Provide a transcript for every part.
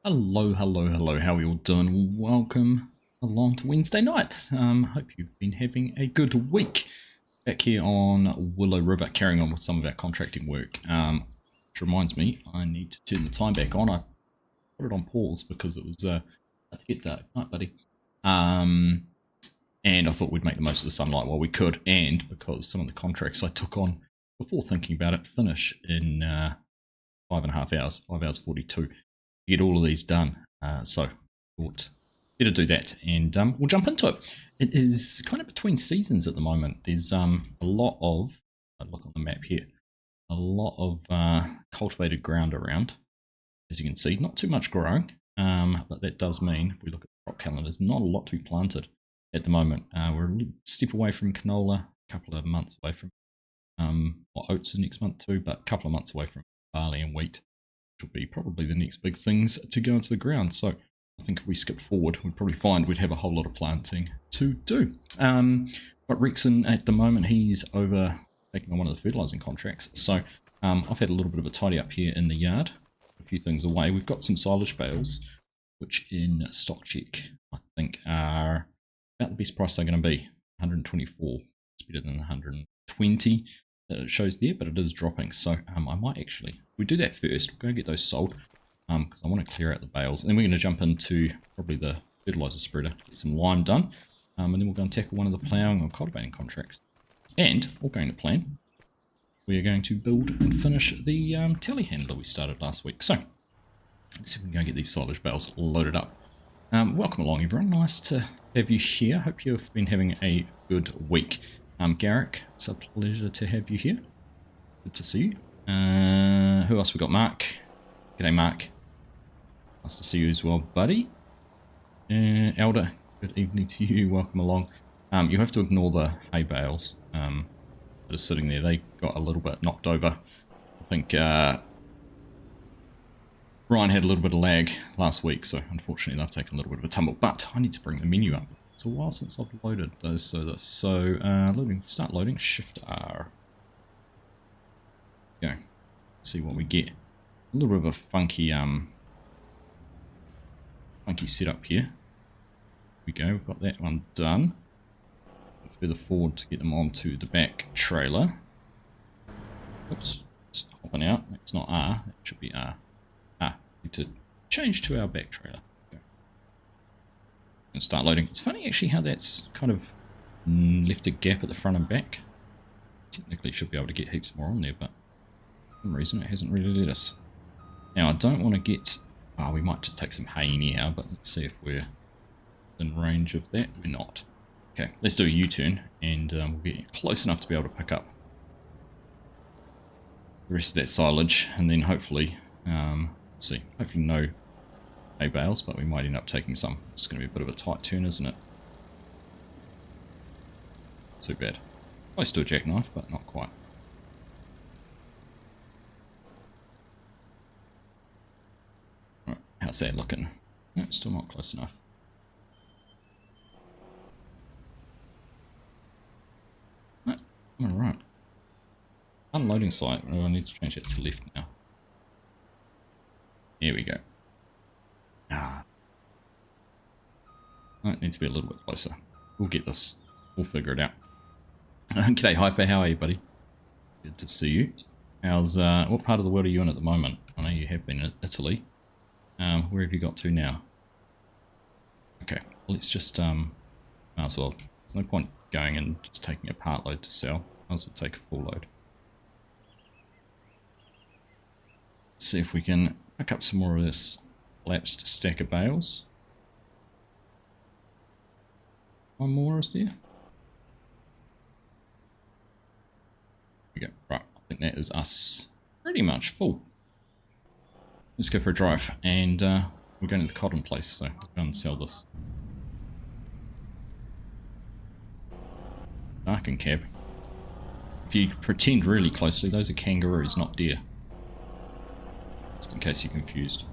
Hello, hello, hello. How are you all doing? Welcome along to Wednesday night. Hope you've been having a good week. Back here on Willow River, carrying on with some of our contracting work. Which reminds me, I need to turn the time back on. I put it on pause because it was about to get dark. Night, buddy. And I thought we'd make the most of the sunlight while we could, and because some of the contracts I took on before thinking about it finish in 5.5 hours, 5 hours 42. Get all of these done, so I thought better do that, and we'll jump into it. It is kind of between seasons at the moment. There's a lot of, look on the map here, a lot of cultivated ground around, as you can see. Not too much growing, but that does mean, if we look at the crop calendar, there's not a lot to be planted at the moment. We're a little step away from canola, a couple of months away from oats the next month too, but a couple of months away from barley and wheat, will be probably the next big things to go into the ground. So I think if we skip forward, we'd probably find we'd have a whole lot of planting to do. But Rexon at the moment, he's over taking on one of the fertilizing contracts. So I've had a little bit of a tidy up here in the yard, a few things away. We've got some silage bales, which in stock check I think are about the best price they're going to be. 124. It's better than the 120 that it shows there, but it is dropping. So I might actually, we do that first, we're going to get those sold because I want to clear out the bales, and then we're going to jump into probably the fertilizer spreader, get some lime done, and then we'll go and tackle one of the ploughing or cultivating contracts. And all going to plan, we are going to build and finish the telehandler we started last week. So let's see if we can go get these silage bales loaded up. Welcome along, everyone. Nice to have you here. Hope you've been having a good week. Garrick, it's a pleasure to have you here. Good to see you. Who else we got? Mark. G'day, Mark. Nice to see you as well, buddy. Elder, good evening to you. Welcome along. You have to ignore the hay bales that are sitting there. They got a little bit knocked over. I think Ryan had a little bit of lag last week, so unfortunately they've taken a little bit of a tumble. But I need to bring the menu up. It's a while since I've loaded those. So loading, start loading. Shift R. Go. See what we get. A little bit of a funky funky setup here. Here we go. We've got that one done. Further forward to get them onto the back trailer. Oops, it's hopping out. It's not R. It should be R. Need to change to our back trailer. And start loading. It's funny actually how that's kind of left a gap at the front and back. Technically should be able to get heaps more on there, but for some reason it hasn't really let us. Now I don't want to get, we might just take some hay anyhow, but let's see if we're in range of that. We're not. Okay, let's do a U-turn, and we'll get close enough to be able to pick up the rest of that silage, and then hopefully, let's see, hopefully no hay bales, but we might end up taking some. It's going to be a bit of a tight turn, isn't it? Too bad. Close to a jackknife, but not quite. Right, how's that looking? No, still not close enough. No, alright. Unloading site. Oh, I need to change it to left now. Here we go. Might need to be a little bit closer. We'll get this. We'll figure it out. G'day Hyper, how are you, buddy? Good to see you. How's what part of the world are you in at the moment? I know you have been in Italy. Where have you got to now? Okay, let's just might as well. There's no point going and just taking a part load to sell. Might as well take a full load. Let's see if we can pick up some more of this lapsed stack of bales. One more is there? We go. Right, I think that is us pretty much full. Let's go for a drive, and we're going to the cotton place, so we'll go and sell this. Darken cab. If you pretend really closely, those are kangaroos, not deer. Just in case you're confused.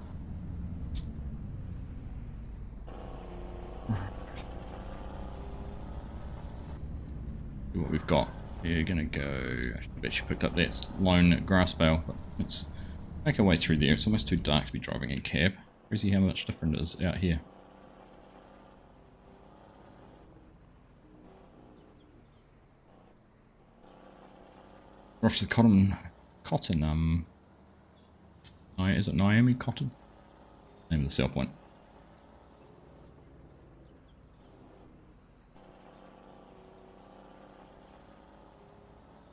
See what we've got. We're gonna go. I bet you picked up that lone grass bale, but let's make our way through there. It's almost too dark to be driving a cab. Crazy how much different it is out here. We're off to the cotton, is it Miami Cotton? Name of the sell point.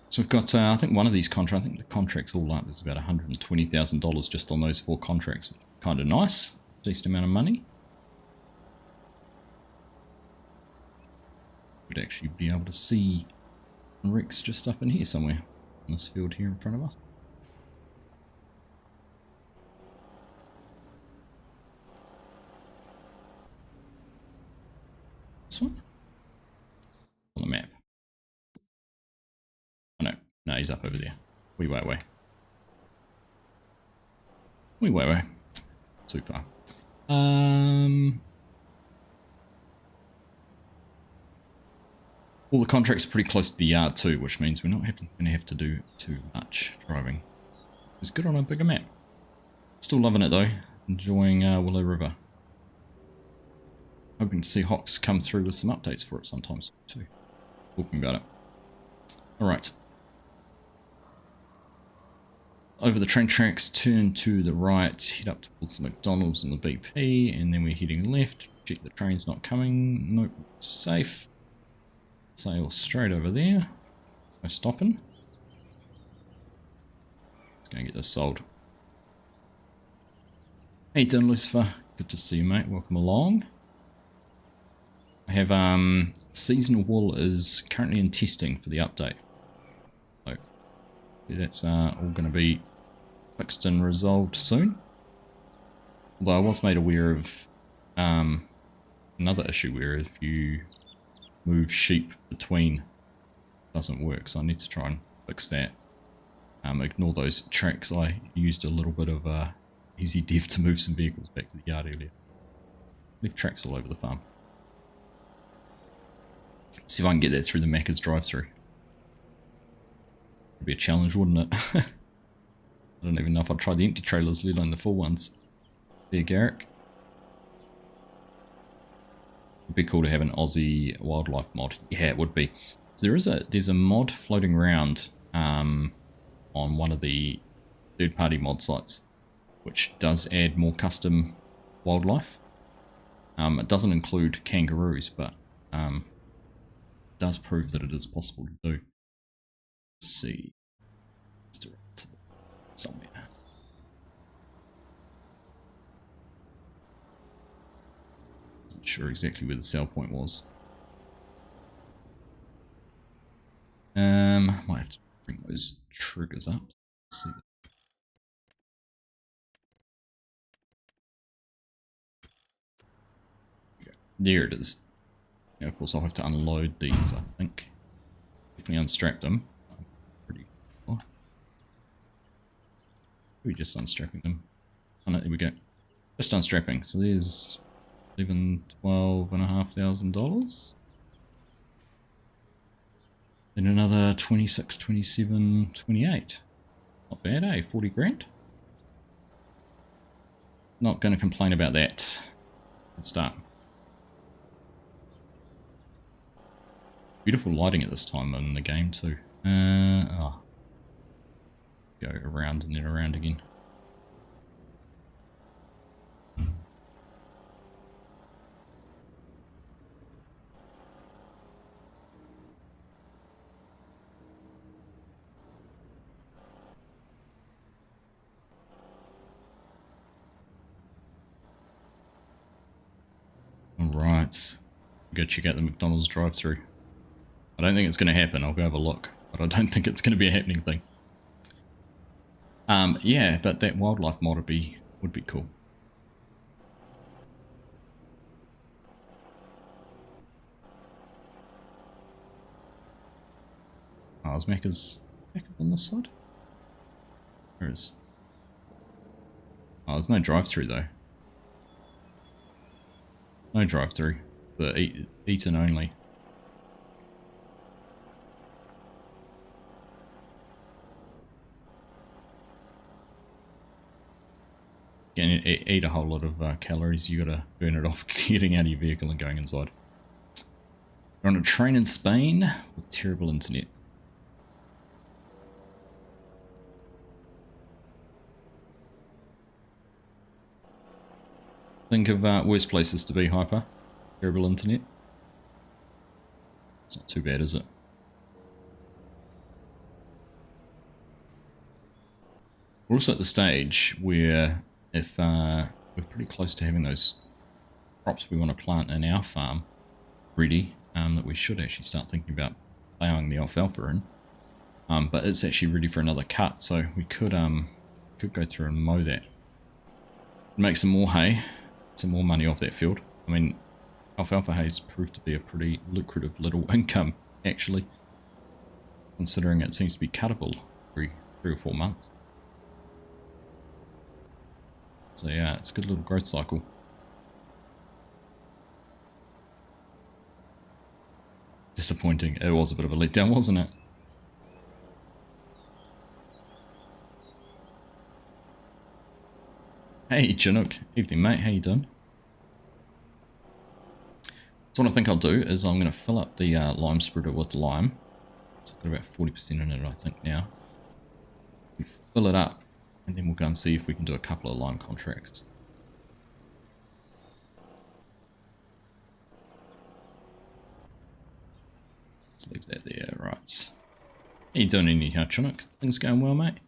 So we've got, I think one of these contracts, I think the contracts all up is about $120,000 just on those 4 contracts, which is kind of nice, decent amount of money. We'd actually be able to see Rex just up in here somewhere, in this field here in front of us. This one? On the map. Oh no, he's up over there. Wee way away. Wee way away. Too far. All the contracts are pretty close to the yard too, which means we're not going to have to do too much driving. It's good on a bigger map. Still loving it though. Enjoying Willow River. Hoping to see Hawks come through with some updates for it sometimes too. Talking about it. Alright. Over the train tracks, turn to the right, head up towards the McDonald's and the BP, and then we're heading left. Check the train's not coming. Nope, safe. Sail straight over there. No stopping. Let's go and get this sold. How you doing, Lucifer? Good to see you, mate. Welcome along. I have seasonal wool is currently in testing for the update. So that's all going to be fixed and resolved soon. Although I was made aware of another issue where if you move sheep between, it doesn't work, so I need to try and fix that. Ignore those tracks. I used a little bit of easy dev to move some vehicles back to the yard earlier. Left tracks all over the farm. See if I can get that through the Macca's drive-through. It'd be a challenge, wouldn't it? I don't even know if I'd try the empty trailers, let alone the full ones. There, Garrick. It'd be cool to have an Aussie wildlife mod. Yeah, it would be. So there's a mod floating around on one of the third-party mod sites, which does add more custom wildlife. It doesn't include kangaroos, but does prove that it is possible to do. Let's see. Let's do it to somewhere. Wasn't sure exactly where the sell point was. Might have to bring those triggers up. Let's see. There it is. Now, of course, I'll have to unload these, I think. Definitely unstrap them. Pretty cool. We're just unstrapping them. Oh no, there we go. Just unstrapping. So there's $12,500. Then another 26, 27, 28. Not bad, eh? 40 grand. Not going to complain about that. Good start. Beautiful lighting at this time in the game too. Go around and then around again. Alright. Go check out the McDonald's drive-thru. I don't think it's going to happen. I'll go have a look, but I don't think it's going to be a happening thing. Yeah, but that wildlife mod would be cool. Oh, is Macca's on this side? Where is? Oh, there's no drive-through though. No drive-through. The eaten only. eat a whole lot of calories. You gotta burn it off getting out of your vehicle and going inside. We're on a train in Spain with terrible internet. Think of worse places to be, Hyper. Terrible internet. It's not too bad, is it? We're also at the stage where if we're pretty close to having those crops we want to plant in our farm ready, that we should actually start thinking about ploughing the alfalfa in. But it's actually ready for another cut, so we could go through and mow that. Make some more hay, some more money off that field. I mean, alfalfa hay has proved to be a pretty lucrative little income, actually, considering it seems to be cuttable every 3 or 4 months. So yeah, it's a good little growth cycle. Disappointing. It was a bit of a letdown, wasn't it? Hey Chinook, evening mate, how you doing? So what I think I'll do is I'm going to fill up the lime spreader with lime. So I've got about 40% in it I think now. We fill it up and then we'll go and see if we can do a couple of lime contracts. Let's leave that there, right. How you doing anyhow, Chinook? Things going well, mate?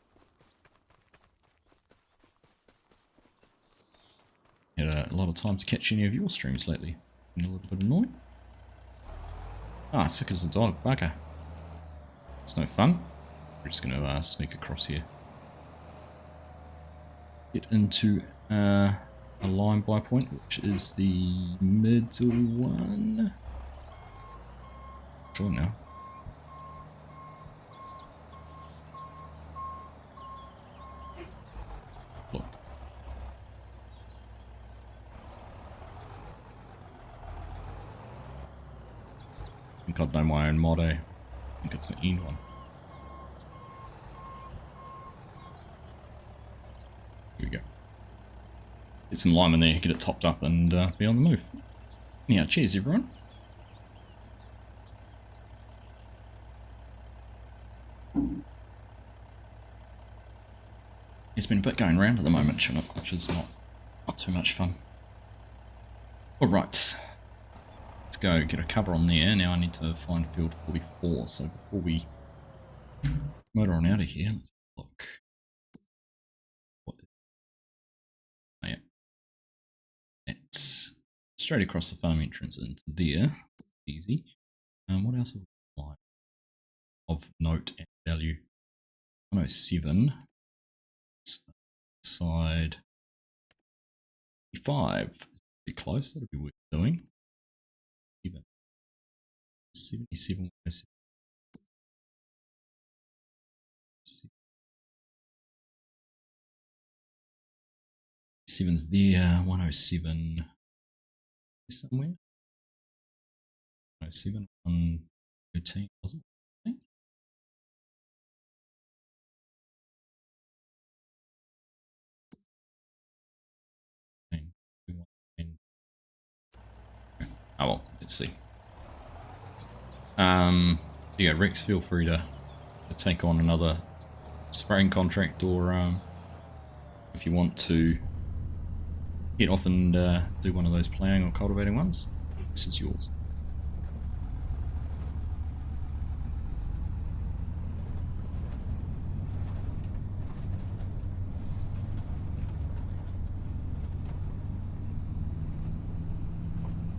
Had a lot of time to catch any of your streams lately. Been a little bit annoying. Ah, sick as a dog, bugger. It's no fun. We're just going to sneak across here. Get into a lime buy point, which is the middle one. Sure now. Look. I think I'd know my own motto. I think it's the end one. Here we go. Get some lime in there, get it topped up and be on the move. Anyhow, cheers everyone. It's been a bit going around at the moment, Chinook, which is not too much fun. Alright. Let's go get a cover on there. Now I need to find field 44, so before we motor on out of here, let's look. What is, oh yeah. It's straight across the farm entrance into there. Easy. What else have we got of note and value? 107. Side 5. Pretty close, that'll be worth doing. 77. 7's there, 107 somewhere. 107, 113, was it? Oh well, let's see. Yeah, Rex, feel free to take on another spraying contract, or if you want to get off and do one of those ploughing or cultivating ones, this is yours.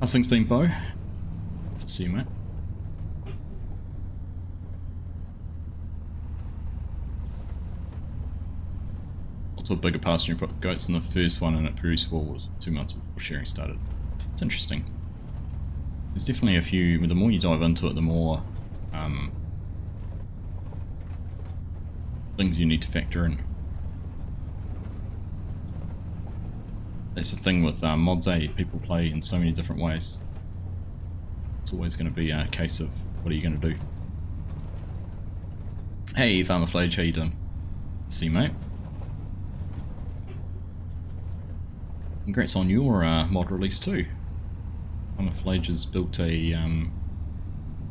How's things been, Bo? Good to see you, mate. To a bigger pasture and put goats in the first one, and it produced well was 2 months before shearing started. It's interesting. There's definitely a few, the more you dive into it, the more things you need to factor in. That's the thing with mods, people play in so many different ways. It's always going to be a case of what are you going to do. Hey Farmer Flage, how you doing? See you, mate. Congrats on your mod release too. Camouflage has built a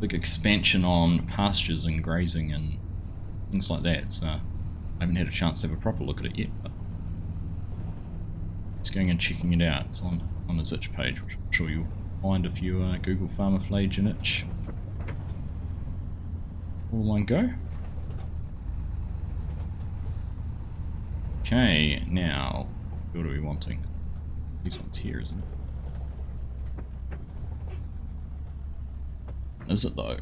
big expansion on pastures and grazing and things like that, so I haven't had a chance to have a proper look at it yet, but just going and checking it out. It's on his itch page, which I'm sure you'll find if you Google Farmaflage and itch all in one go. Okay, now what are we wanting? These ones here, isn't it? Is it though?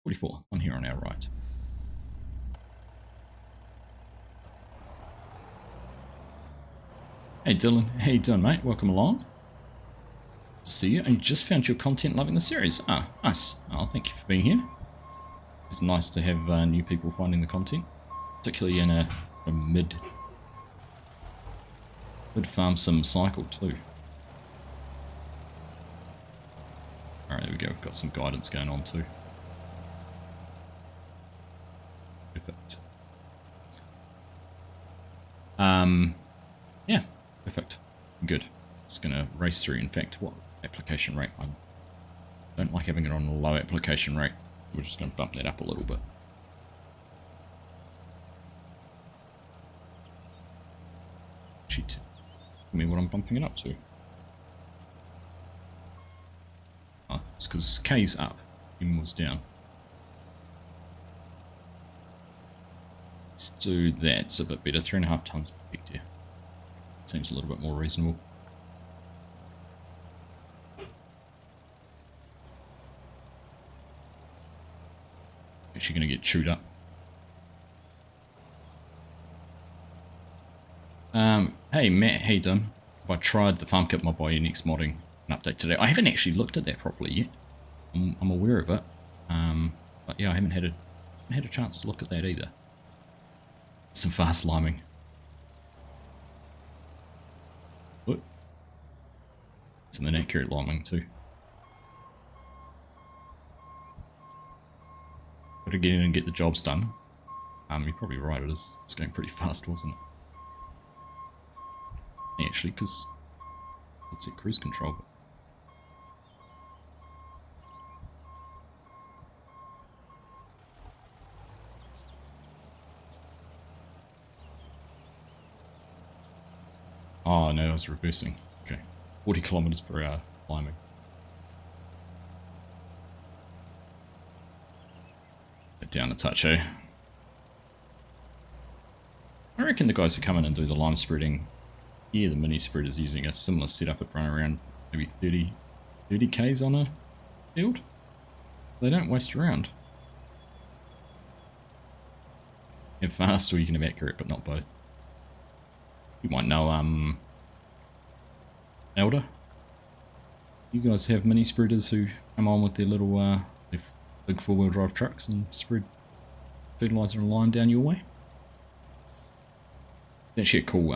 44, one here on our right. Hey Dylan, how you doing mate? Welcome along. See you, and you just found your content, loving the series. Ah, nice. Oh, thank you for being here. It's nice to have new people finding the content, particularly in a mid farm sim cycle too. Alright, there we go, we've got some guidance going on too. Perfect. Yeah, perfect. Good. It's gonna race through. In fact, what application rate? I don't like having it on a low application rate. We're just gonna bump that up a little bit. Cheat. Tell me what I'm bumping it up to. Oh, it's because K's up, M was down. Let's do that. It's a bit better. 3.5 times per hectare. Seems a little bit more reasonable. Actually going to get chewed up. Hey Matt, how you doing? Have I tried the farm kit mod by Unix modding an update today? I haven't actually looked at that properly yet. I'm aware of it, but yeah, I haven't had a chance to look at that either. Some fast liming. What? Some inaccurate liming too. Got to get in and get the jobs done. You're probably right. It's going pretty fast, wasn't it? Actually, because it's at cruise control. Oh no, I was reversing. Okay, 40 kilometers per hour climbing. Get down a touch, eh? I reckon the guys who come in and do the lime spreading, yeah, the mini spread is using a similar setup at run around maybe 30 k's on a field. They don't waste around. You have fast or you can have accurate, but not both. You might know, Elder. You guys have mini spreaders who come on with their little, their big 4-wheel drive trucks and spread fertilizer and lime down your way. Actually a cool,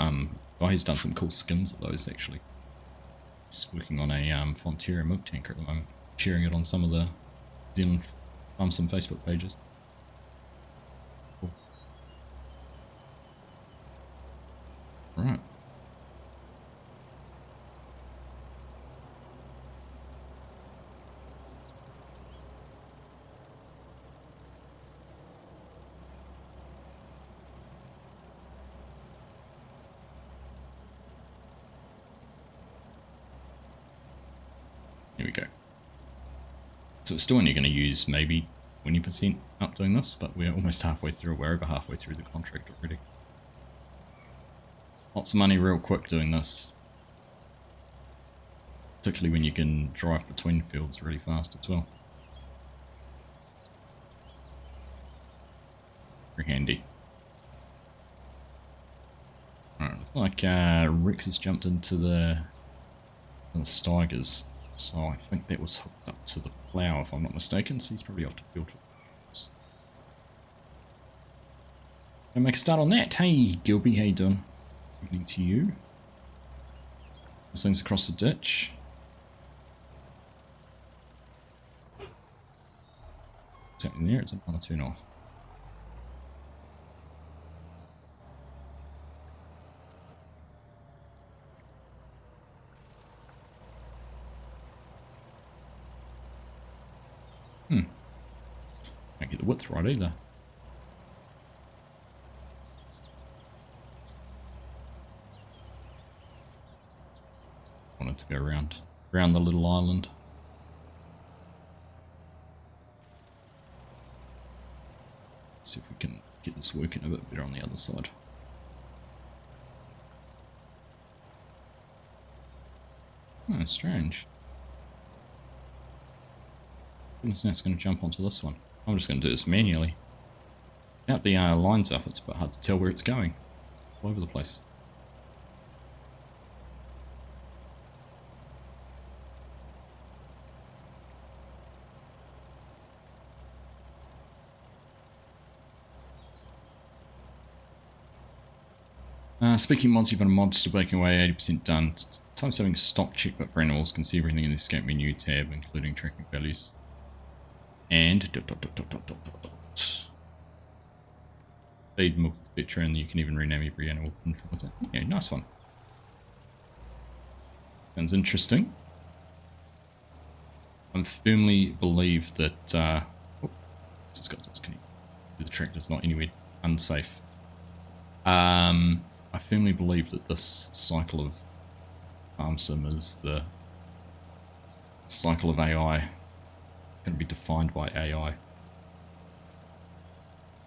guy who's done some cool skins of those actually. He's working on a Fonterra milk tanker at the moment, sharing it on some of the Zealand Farm Sim Facebook pages. Cool. Right. Here we go. So it's still only going to use maybe 20% up doing this, but we're almost halfway through. We're over halfway through the contract already. Lots of money real quick doing this. Particularly when you can drive between fields really fast as well. Very handy. Alright, looks like Rex has jumped into the Steigers. So I think that was hooked up to the plough if I'm not mistaken, so he's probably off to field. Gonna make a start on that. Hey Gilby, how you doing? Evening to you. This thing's across the ditch. What's happening there? It's on a turn off. Can't get the width right either. Wanted to go around the little island. See if we can get this working a bit better on the other side. Oh, strange. Goodness, now it's going to jump onto this one. I'm just going to do this manually. Without the lines up, it's a bit hard to tell where it's going. All over the place. Speaking of mods, you've got a mod still breaking away, 80% done. Time saving stock check, but for animals, can see everything in the escape menu tab, including tracking values. And feed, milk, etc. And you can even rename every animal with it. Yeah, nice one. Sounds interesting. I firmly believe that just got disconnected. The tractor's not anywhere unsafe. I firmly believe that this cycle of farm sim is the cycle of AI. Going to be defined by AI. I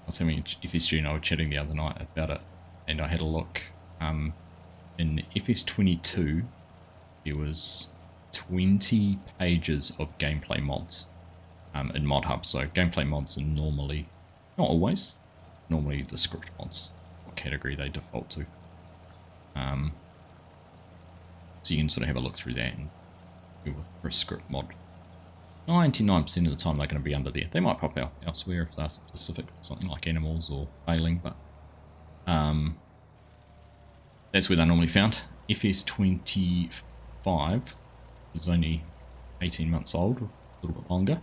was having FSG and I were chatting the other night about it, and I had a look. In FS22, there was 20 pages of gameplay mods in Mod Hub. So gameplay mods are normally, not always, normally the script mods, what category they default to. So you can sort of have a look through that and do for a script mod. 99% of the time they're going to be under there. They might pop out elsewhere if they're specific, something like animals or failing, but that's where they're normally found. FS25 is only 18 months old, a little bit longer,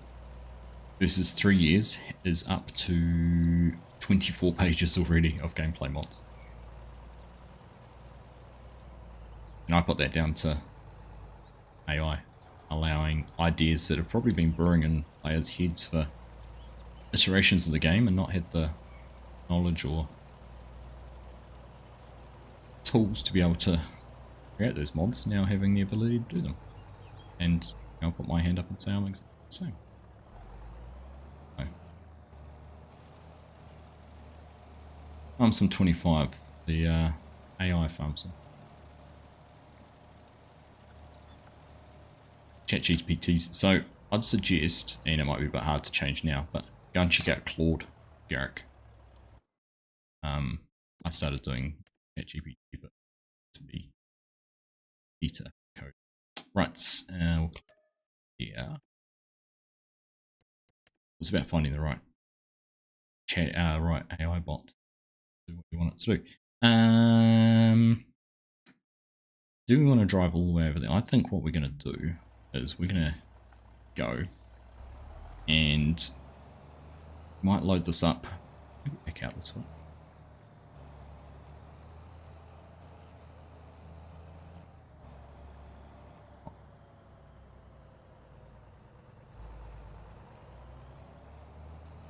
versus 3 years is up to 24 pages already of gameplay mods. And I put that down to AI, allowing ideas that have probably been brewing in players' heads for iterations of the game and not had the knowledge or tools to be able to create those mods, now having the ability to do them. And I'll put my hand up and say I'm exactly the same. So, Farm Sim 25, the AI Farm Sim. ChatGPT's. So I'd suggest, and it might be a bit hard to change now, but go and check out Claude, Garrick. I started doing ChatGPT, but to be beta code. Right, yeah. It's about finding the right chat, right AI bot. Do what we want it to do. Do we want to drive all the way over there? I think what we're going to do is we're going to go and might load this up. Maybe back out this way.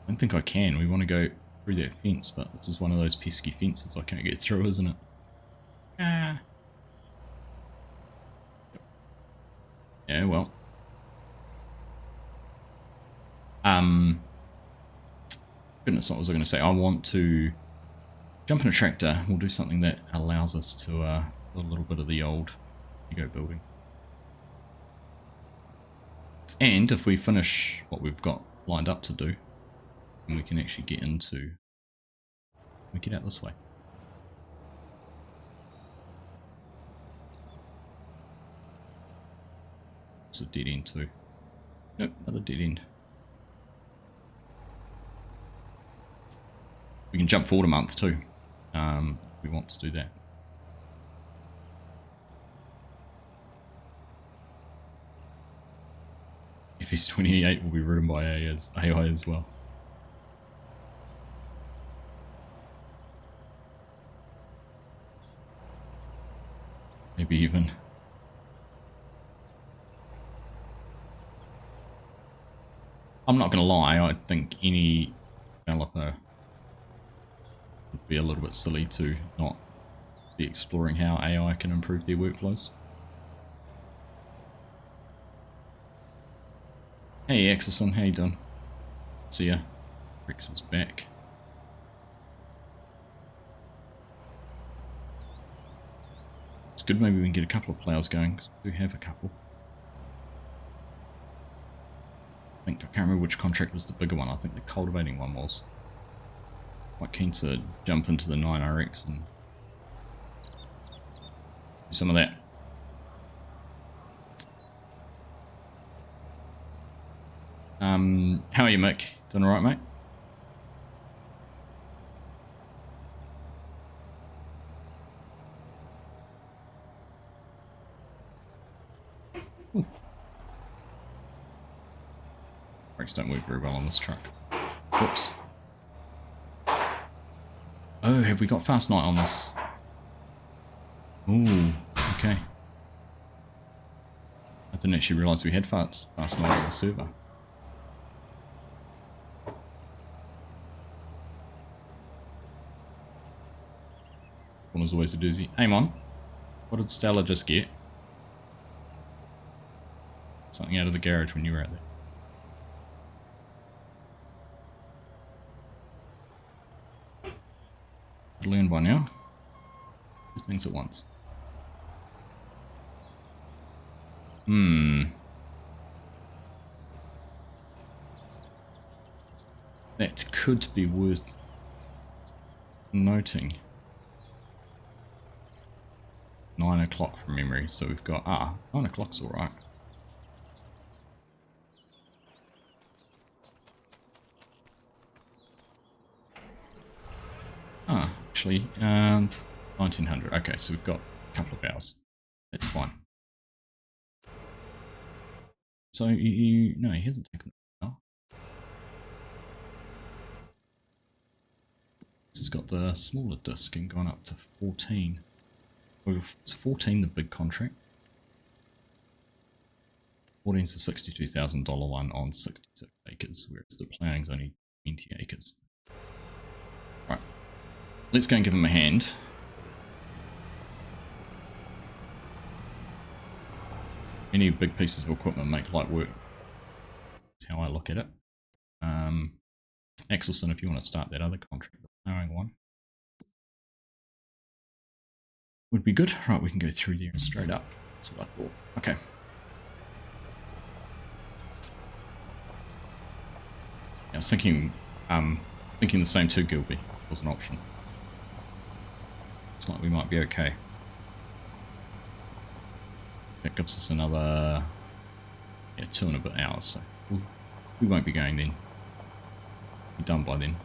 I don't think I can. We want to go through that fence, but this is one of those pesky fences I can't get through, isn't it? Ah. Yeah, well. Goodness, what was I going to say? I want to jump in a tractor. We'll do something that allows us to do a little bit of the old ego building. And if we finish what we've got lined up to do, then we can actually get into... we get out this way. It's a dead end too. Nope, another dead end. We can jump forward a month too, if we want to do that. FS28 will be written by AI as well. Maybe even. I'm not going to lie, I think any developer would be a little bit silly to not be exploring how AI can improve their workflows. Hey Axelson, how you doing? See ya. Rex is back. It's good, maybe we can get a couple of plows going, because we do have a couple. I can't remember which contract was the bigger one. I think the cultivating one was. Quite keen to jump into the 9RX and do some of that. How are you, Mick? Doing alright, mate? Ooh. Brakes don't work very well on this truck. Whoops. Oh, have we got fast night on this? Ooh, okay. I didn't actually realise we had fast night on the server. One was always a doozy. Amon, what did Stella just get? Something out of the garage when you were out there. I've learned by now. Two things at once. That could be worth noting. 9 o'clock from memory, so we've got 9 o'clock's alright. Actually, 1900. Okay, so we've got a couple of hours. That's fine. So no, he hasn't taken the hour. This has got the smaller disc and gone up to 14. It's 14 the big contract. 14 is the $62,000 one on 66 acres, whereas the planning's only 20 acres. Right, let's go and give him a hand. Any big pieces of equipment make light work. That's how I look at it. Axelson, if you want to start that other contract, the plowing one, would be good. Right, we can go through there and straight up. That's what I thought. Okay. I was thinking the same too, Gilby, was an option. Looks like we might be okay. That gives us another 2 and a bit hours, so we won't be going then. Be done by then.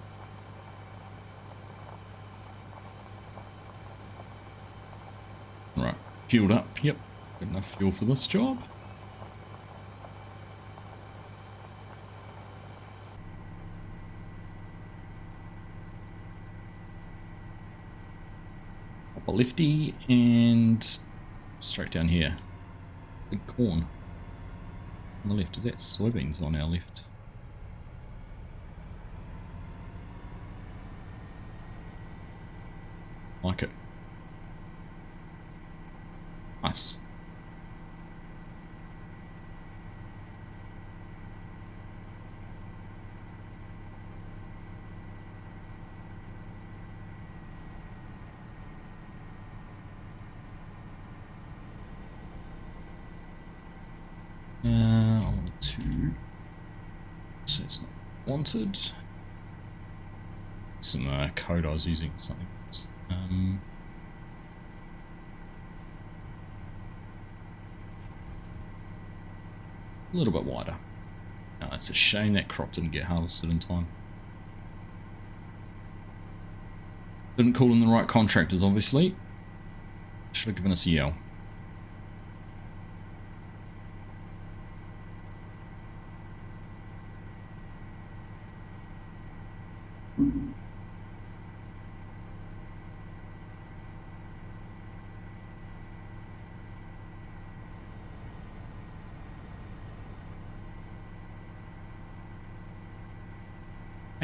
Right, fueled up, yep, good enough fuel for this job. Up a lefty and straight down here. Big corn on the left. Is that soybeans on our left? Like it. Nice. I want to, so it's not wanted. Some code I was using for something else. A little bit wider. Oh, it's a shame that crop didn't get harvested in time. Didn't call in the right contractors, obviously. Should have given us a yell.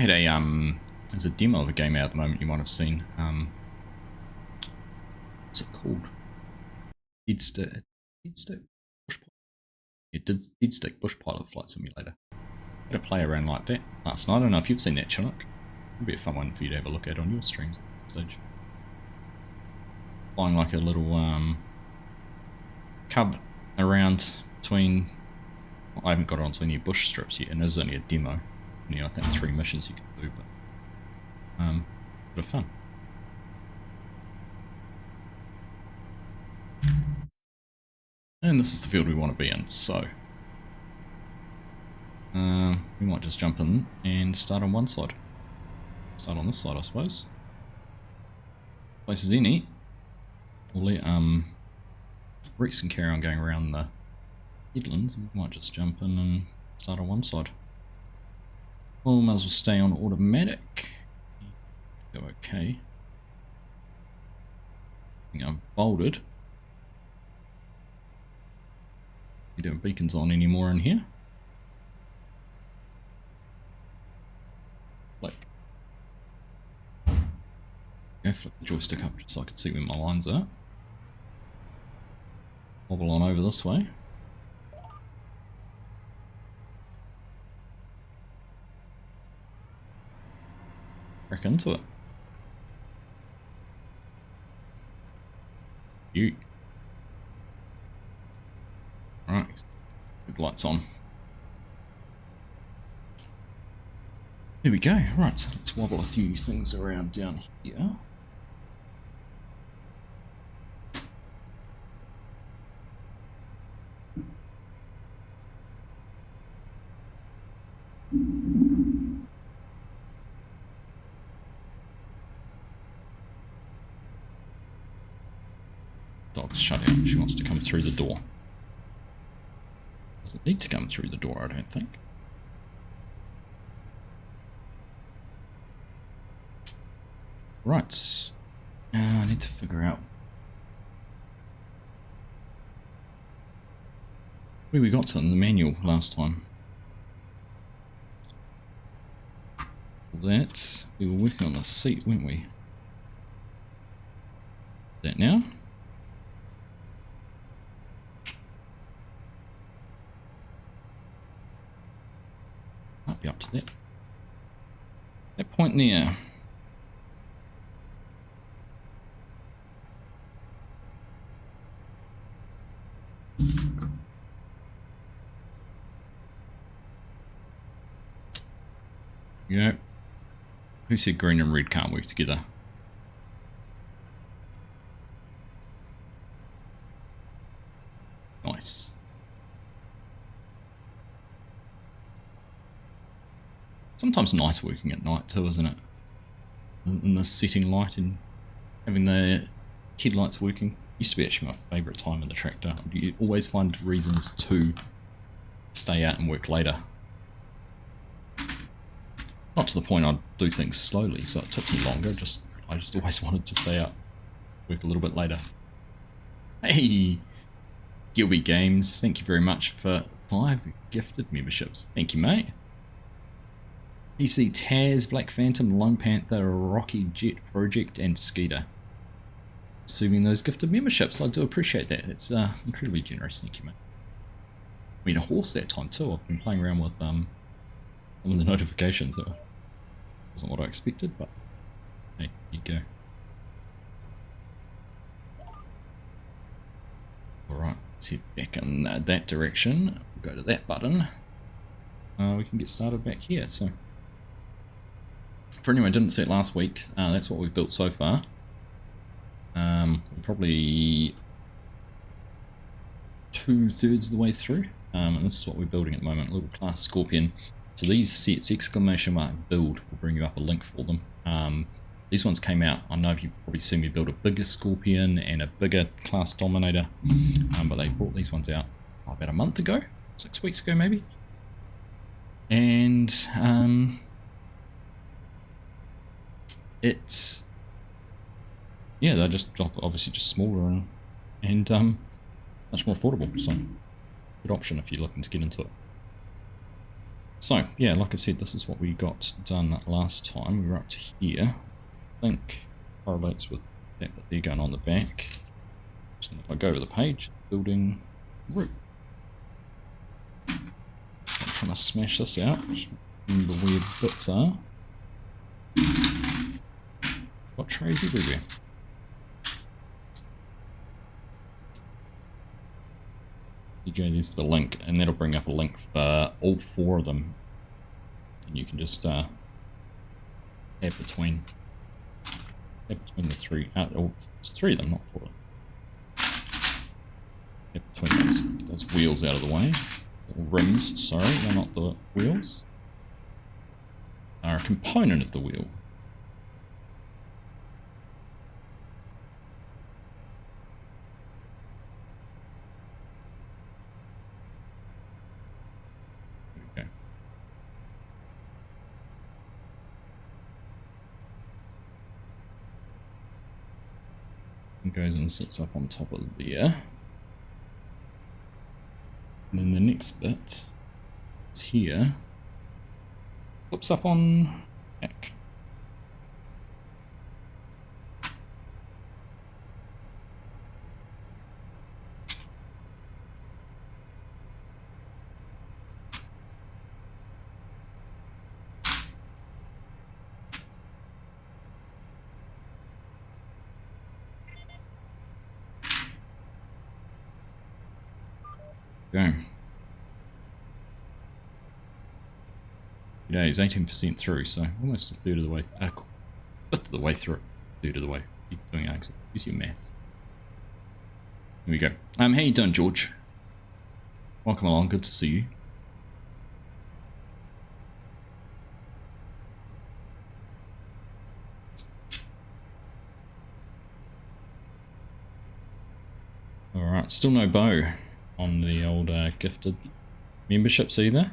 I had a there's a demo of a game out at the moment you might have seen. What's it called? Dead Stick Bush Pilot. Yeah, Dead Stick Bush Pilot Flight Simulator. Had a play around like that last night. I don't know if you've seen that, Chinook. It'd be a fun one for you to have a look at on your streams at this stage. Flying like a little cub around between. Well, I haven't got it onto any bush strips yet, and there's only a demo. You know, I think 3 missions you can do, but bit of fun. And this is the field we want to be in, so we might just jump in and start on one side. Start on this side, I suppose. Place is any. We'll let Rex can carry on going around the headlands. We might just jump in and start on one side. Well, might as well stay on automatic. Go okay. I think I've folded. We don't have beacons on anymore in here. Like, go flip the joystick up just so I can see where my lines are. Wobble on over this way. Crack into it. You. Alright, good lights on. Here we go. Right, let's wobble a few things around down here. Dog's shut out. She wants to come through the door. Doesn't need to come through the door, I don't think. Right. I need to figure out where we got to in the manual last time. That we were working on the seat, weren't we? That now. Might be up to that point there. Yeah. Who said green and red can't work together? Nice. Sometimes nice working at night too, isn't it? In the setting light and having the headlights working. Used to be actually my favourite time in the tractor. You always find reasons to stay out and work later. Not to the point I'd do things slowly, so it took me longer. I just always wanted to stay out, work a little bit later. Hey, Gilby Games, thank you very much for 5 gifted memberships. Thank you, mate. PC Taz, Black Phantom, Lone Panther, Rocky Jet Project, and Skeeter. Assuming those gifted memberships, I do appreciate that. It's incredibly generous. Thank you, mate. I mean, a horse that time too. I've been playing around with some of the notifications. It wasn't what I expected, but hey, here you go. Alright, let's head back in that direction. We'll go to that button. We can get started back here. So, for anyone who didn't see it last week, that's what we've built so far. Probably 2/3 of the way through, and this is what we're building at the moment, a little class Scorpion. So these sets, exclamation mark build, will bring you up a link for them. These ones came out, I know you've probably seen me build a bigger Scorpion and a bigger class Dominator, but they brought these ones out about a month ago, 6 weeks ago maybe. And it's, yeah, they're just obviously just smaller and much more affordable, so good option if you're looking to get into it. So, yeah, like I said, this is what we got done last time. We were up to here. I think correlates with that bit there going on the back. So if I go to the page, building roof. I'm trying to smash this out. Just remember where the bits are. Got trays everywhere. There you go, there's the link, and that'll bring up a link for all 4 of them. And you can just tab between the 3, it's 3 of them, not 4 of them. Tab between those wheels out of the way. Or rims, sorry, they're not the wheels. Are a component of the wheel. Goes and sits up on top of there. And then the next bit is here. Flips up on back. Go. Yeah, he's 18% through, so almost a third of the way, fifth of the way through. Third of the way. Keep doing Argsy. Use your maths. Here we go. How you doing, George? Welcome along. Good to see you. All right. Still no bow on the old gifted memberships either.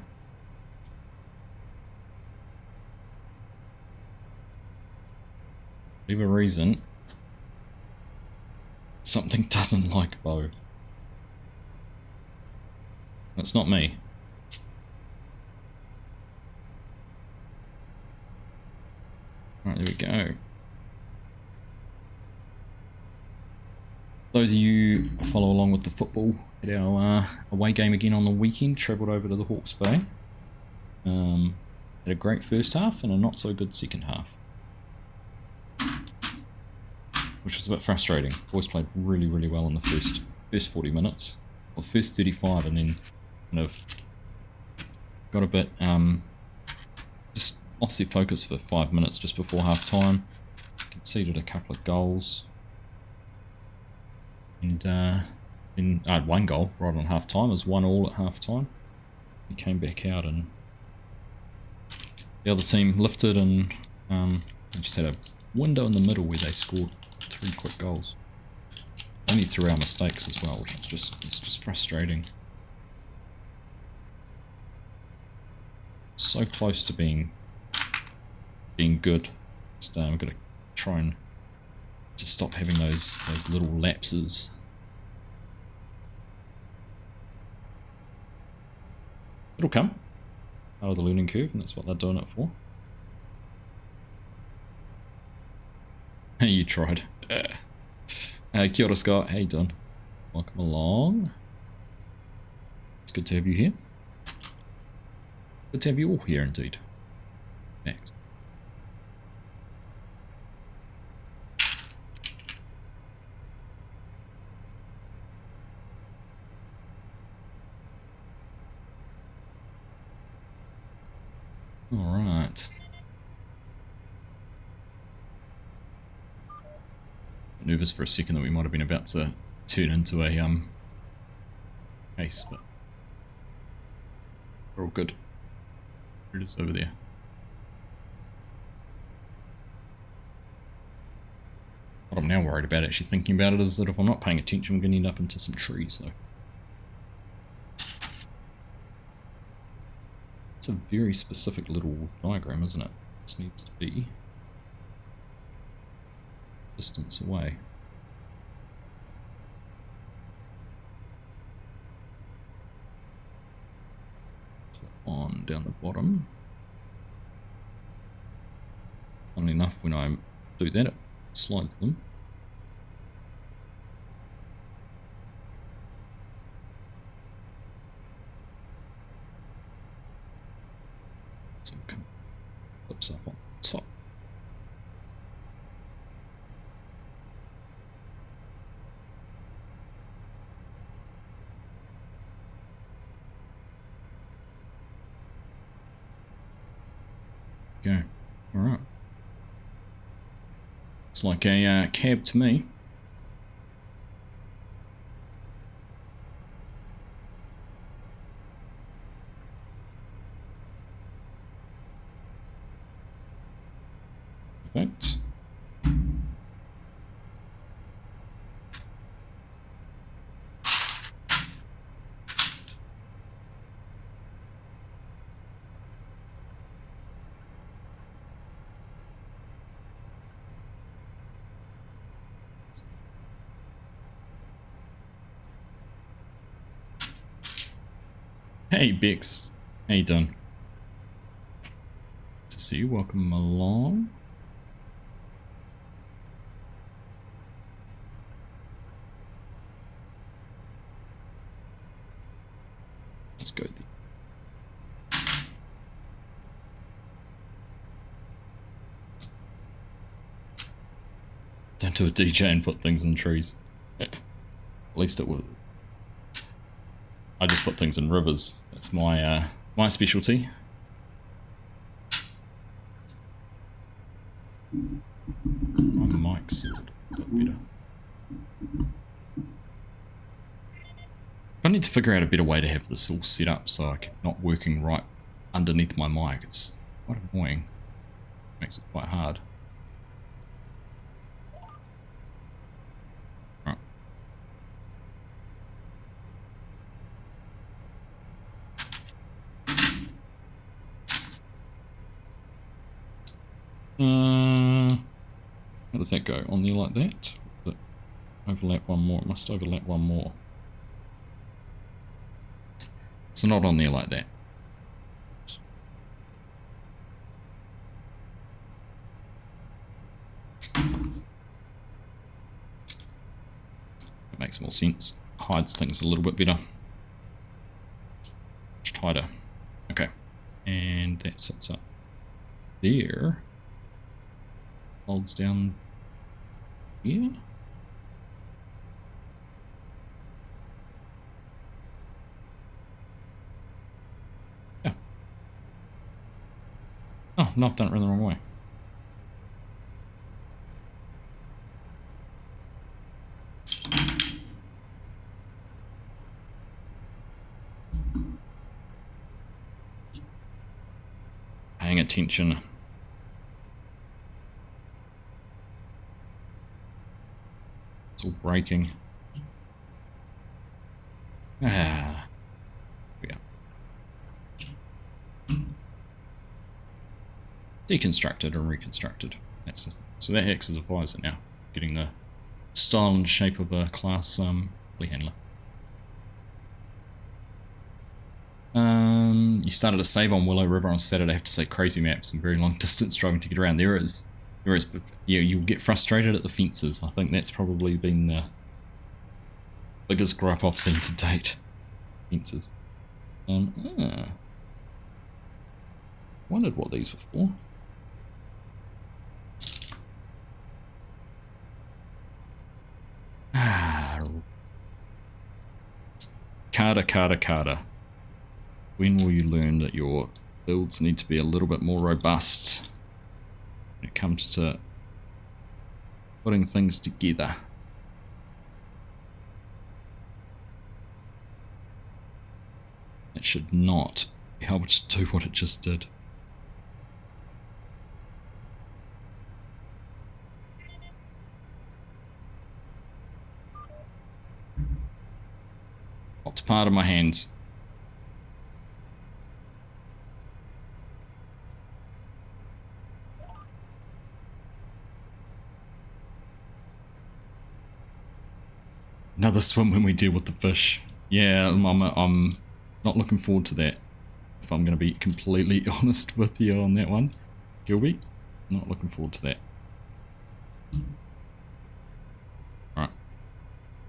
For whatever reason, something doesn't like bow. That's not me. Alright, there we go. Those of you who follow along with the football at our away game again on the weekend, travelled over to the Hawke's Bay. Had a great first half and a not so good second half. Which was a bit frustrating. Boys played really, really well in the first 40 minutes. Well, the first 35, and then kind of got a bit, just lost their focus for 5 minutes just before half time. Conceded a couple of goals. And then I had 1 goal right on half time. It was 1-1 at half time. We came back out and the other team lifted and they just had a window in the middle where they scored 3 quick goals. Only through our mistakes as well, which is just frustrating. So close to being good. Just we've got to try and just stop having those little lapses. It'll come out of the learning curve, and that's what they're doing it for. Hey, you tried. Kia ora, Scott. How you doing? Welcome along. It's good to have you here. Good to have you all here, indeed. Thanks. All right. Nervous for a second that we might have been about to turn into a case, but we're all good. Here it is over there. What I'm now worried about actually thinking about it is that if I'm not paying attention, I'm going to end up into some trees though. It's a very specific little diagram, isn't it? This needs to be distance away. on down the bottom. Funnily enough, when I do that, it slides them. So it flips up on top. Go. All right. It's like a cab to me. Perfect. Hey Bix, how you doing? Good to see you, welcome along. Let's go there. Don't do a DJ and put things in trees. At least it will. I just put things in rivers. That's my my specialty. My mic's a bit better. I need to figure out a better way to have this all set up so I'm not working right underneath my mic. It's quite annoying. Makes it quite hard. Right. How does that go? On there like that? Does it overlap one more? It must overlap one more. So not on there like that. It makes more sense. Hides things a little bit better. Much tighter. Okay. And that sits up there. Folds down here. Yeah. Oh, no, I've done it really the wrong way. Paying attention. It's all breaking. Ah. Yeah. Deconstructed and reconstructed. That's so that acts as a visor now, getting the style and shape of a class handler. You started a save on Willow River on Saturday. I have to say, crazy maps and very long distance driving to get around. There is, but yeah, you'll get frustrated at the fences. I think that's probably been the biggest gripe I've seen to date. Fences. Wondered what these were for. Carter. When will you learn that your builds need to be a little bit more robust when it comes to putting things together? It should not be able to do what it just did. Popped part of my hands. Another swim when we deal with the fish. Yeah, I'm not looking forward to that. if I'm going to be completely honest with you on that one. Gilby, not looking forward to that. Alright,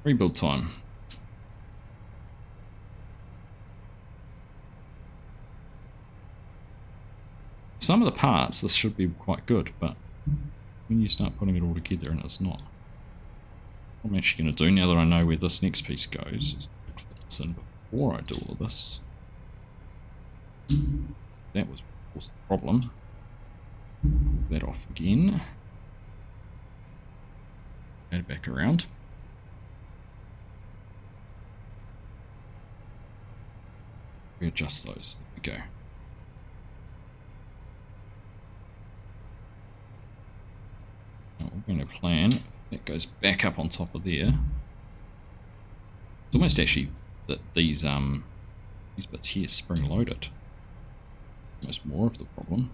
rebuild time. Some of the parts, this should be quite good, but when you start putting it all together and it's not. What I'm actually going to do, now that I know where this next piece goes, is click this in before I do all of this. That was, of course, the problem. Pull that off again. Add it back around. Readjust those. There we go. Now we're going to plan. That goes back up on top of there. It's almost actually that these bits here spring loaded. Almost more of the problem.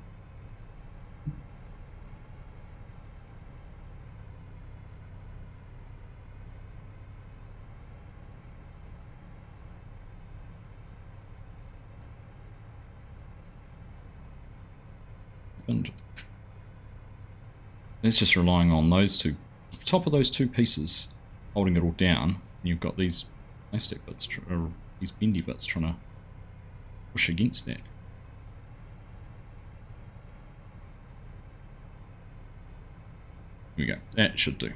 And it's just relying on those two, top of those two pieces, holding it all down. And you've got these plastic bits, or these bendy bits, trying to push against that. Here we go. That should do.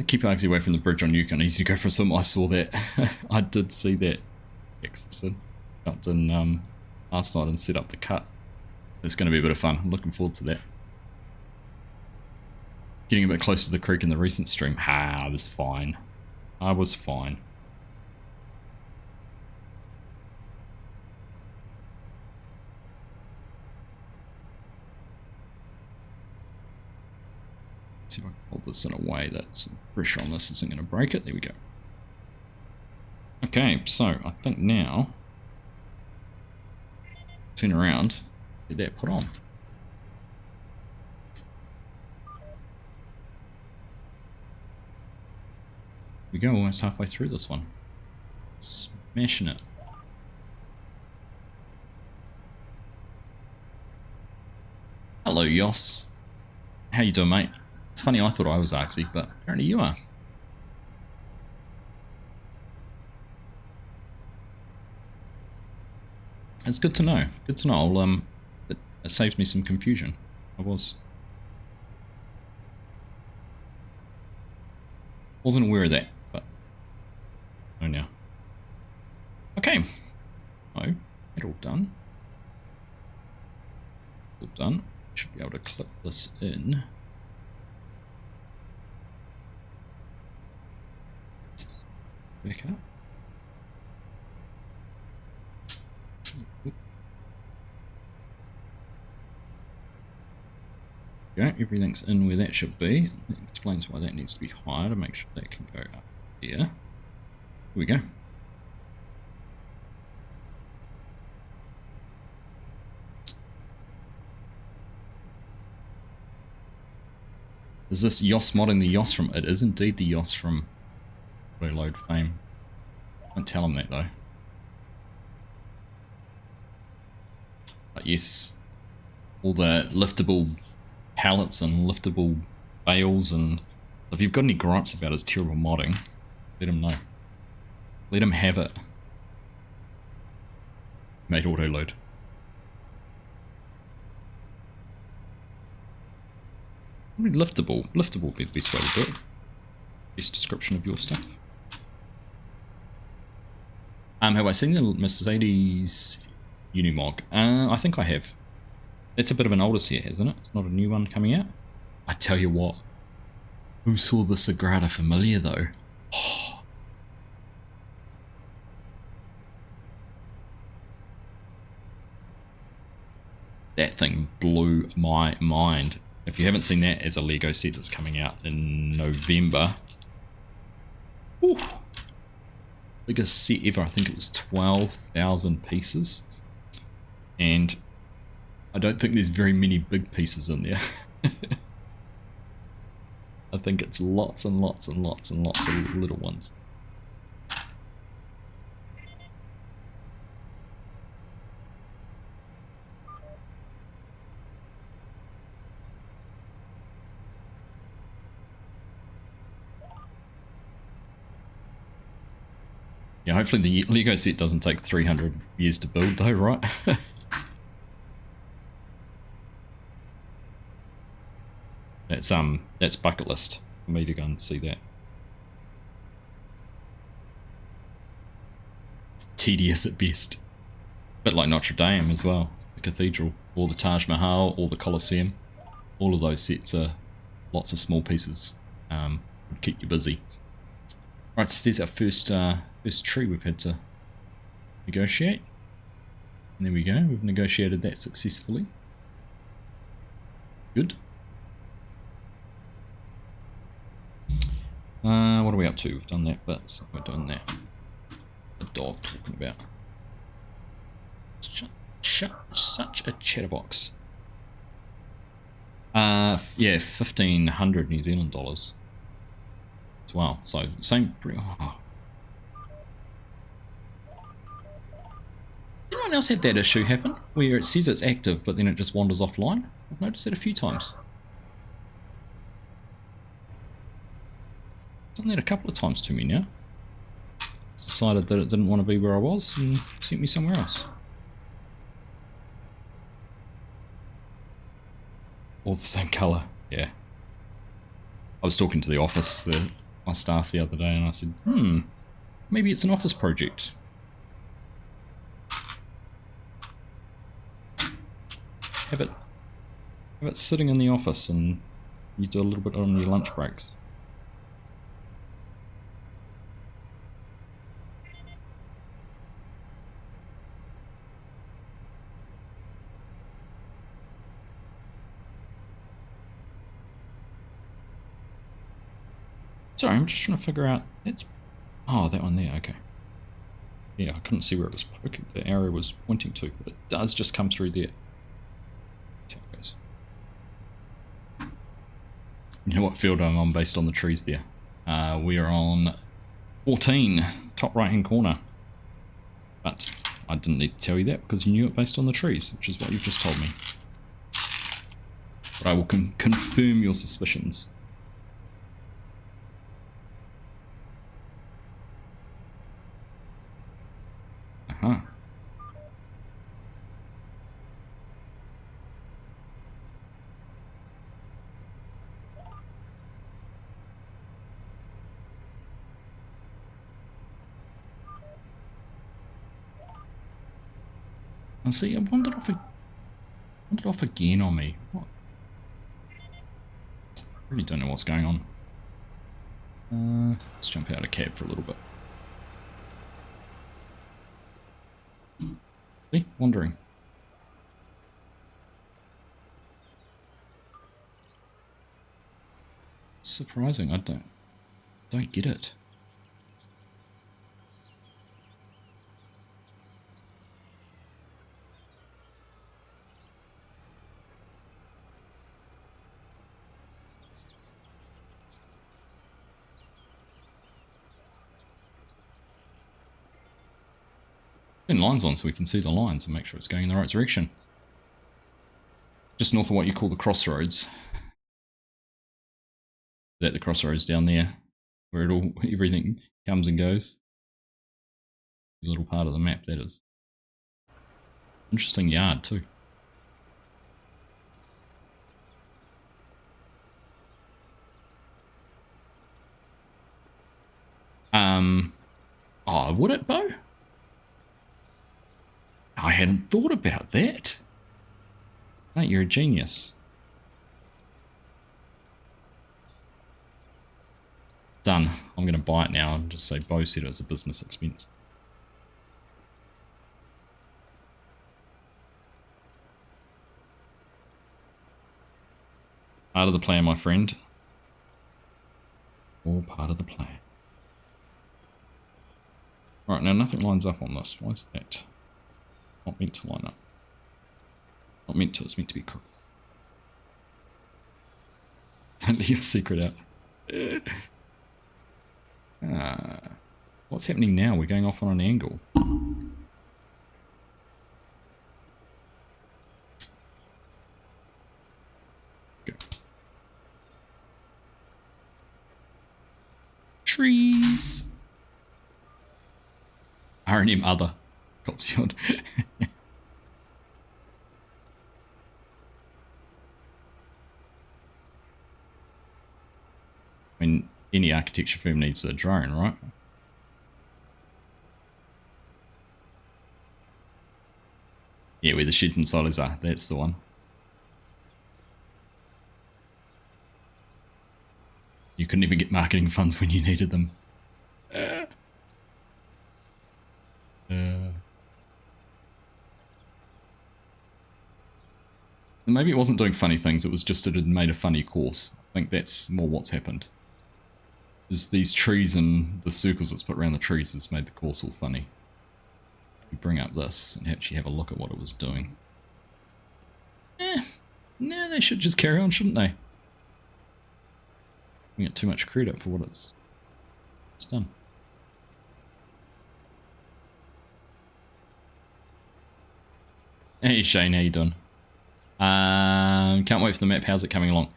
Keep Argsy away from the bridge on Yukon. Easy to go for a swim. I saw that. I did see that. Excellent. Jumped in last night and set up the cut. It's going to be a bit of fun. I'm looking forward to that. Getting a bit closer to the creek in the recent stream. I was fine. I was fine. See if I can hold this in a way that some pressure on this isn't going to break it. There we go. Okay, so I think now turn around, get that put on. We go almost halfway through this one. Smashing it. Hello, Yoss. How you doing, mate? It's funny, I thought I was Argsy, but apparently you are. It's good to know. Good to know. It saves me some confusion. Wasn't aware of that, but I know now. Okay. So, it all done. All done. Should be able to clip this in. Back up. Yeah, everything's in where that should be. It explains why that needs to be higher to make sure that can go up here. Here we go. Is this Yoss modding the Yoss from? It is indeed the Yoss from Reload fame. Don't tell him that though. But yes, all the liftable pallets and liftable bales, and if you've got any gripes about his terrible modding, let him know. Let him have it. Made auto load. Probably liftable. Liftable would be the best way to do it. Best description of your stuff. Have I seen the Mercedes Unimog? I think I have. It's a bit of an older set, isn't it? It's not a new one coming out. I tell you what. Who saw the Sagrada Familia though? Oh. That thing blew my mind. If you haven't seen that as a Lego set that's coming out in November. Ooh. Biggest set ever. I think it was 12,000 pieces. And I don't think there's very many big pieces in there. I think it's lots and lots and lots and lots of little ones. Yeah, hopefully the Lego set doesn't take 300 years to build though, right? That's bucket list for me to go and see that. Tedious at best. Bit like Notre Dame as well, the cathedral, or the Taj Mahal, or the Colosseum. All of those sets are lots of small pieces. Would keep you busy. Right, so there's our first tree we've had to negotiate. And there we go, we've negotiated that successfully. Good. What are we up to? We've done that bit, so we're doing that. The dog talking about. Such a chatterbox. Yeah, 1,500 New Zealand dollars as well. So same. Oh. Anyone else had that issue happen where it says it's active, but then it just wanders offline? I've noticed it a few times. It's done that a couple of times to me now. It's decided that it didn't want to be where I was and sent me somewhere else. All the same colour, yeah. I was talking to the office, my staff the other day, and I said, maybe it's an office project. Have it sitting in the office and you do a little bit on your lunch breaks. Sorry, I'm just trying to figure out, oh, that one there, okay. Yeah, I couldn't see where it was poking, the arrow was pointing to, but it does just come through there. That's how it goes. You know what field I'm on based on the trees there? We are on 14, top right hand corner. But I didn't need to tell you that because you knew it based on the trees, which is what you've just told me. But I will confirm your suspicions. Uh-huh. I see, I wandered off again on me. What? I really don't know what's going on. Let's jump out of cab for a little bit. See, wandering. Surprising, I don't get it. Putting lines on so we can see the lines and make sure it's going in the right direction. Just north of what you call the crossroads. Is that the crossroads down there where everything comes and goes? A little part of the map, that is. Interesting yard too. Oh, would it, Bo? I hadn't thought about that. Mate, you're a genius. Done. I'm going to buy it now and just say Bo said it was a business expense. Part of the plan, my friend. All part of the plan. Right, now nothing lines up on this. Why is that? Not meant to line up. Not meant to, it's meant to be crooked. Don't leave a secret out. What's happening now? We're going off on an angle. Go. Trees. R&M other. Copsyod. I mean, any architecture firm needs a drone, right? Yeah, where the sheds and silos are. That's the one. You couldn't even get marketing funds when you needed them. Maybe it wasn't doing funny things, it was just it had made a funny course. I think that's more what's happened. Is these trees and the circles that's put around the trees has made the course all funny. We bring up this and actually have a look at what it was doing. No, they should just carry on, shouldn't they? We get too much credit for what it's done. Hey Shane, how you doing? Can't wait for the map. How's it coming along?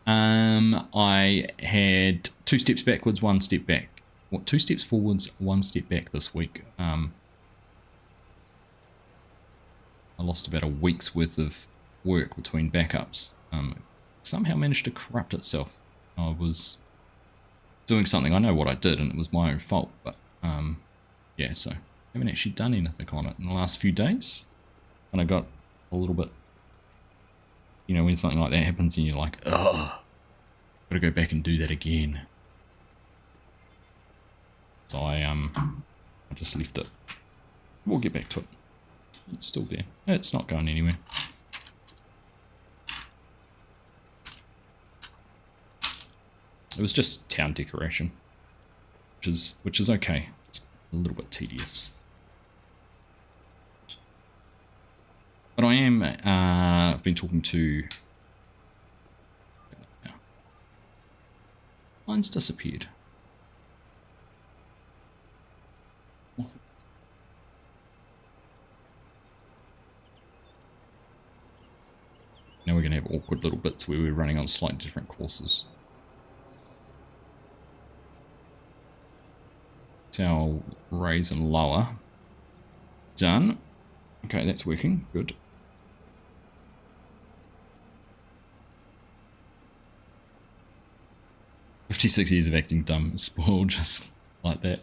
I had 2 steps backwards, 1 step back. What, 2 steps forwards, 1 step back this week. I lost about a week's worth of work between backups. Somehow managed to corrupt itself. I was doing something, I know what I did and it was my own fault, but yeah, so I haven't actually done anything on it in the last few days. And I got a little bit, you know, when something like that happens and you're like, ugh, gotta go back and do that again. So I just left it. We'll get back to it. It's still there. It's not going anywhere. It was just town decoration, which is okay. It's a little bit tedious. But I am, I've been talking to, mine's disappeared. Now we're going to have awkward little bits where we're running on slightly different courses. So I'll raise and lower. Done. Okay, that's working. Good. "56 years of acting dumb," spoiled just like that.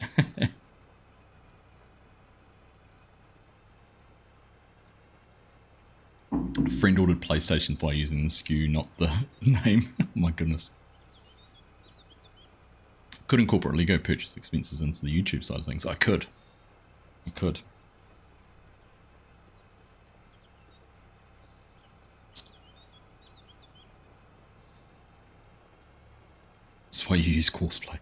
Friend ordered PlayStation by using the SKU, not the name. Oh my goodness. Could incorporate Lego purchase expenses into the YouTube side of things. I could. That's why you use Courseplay.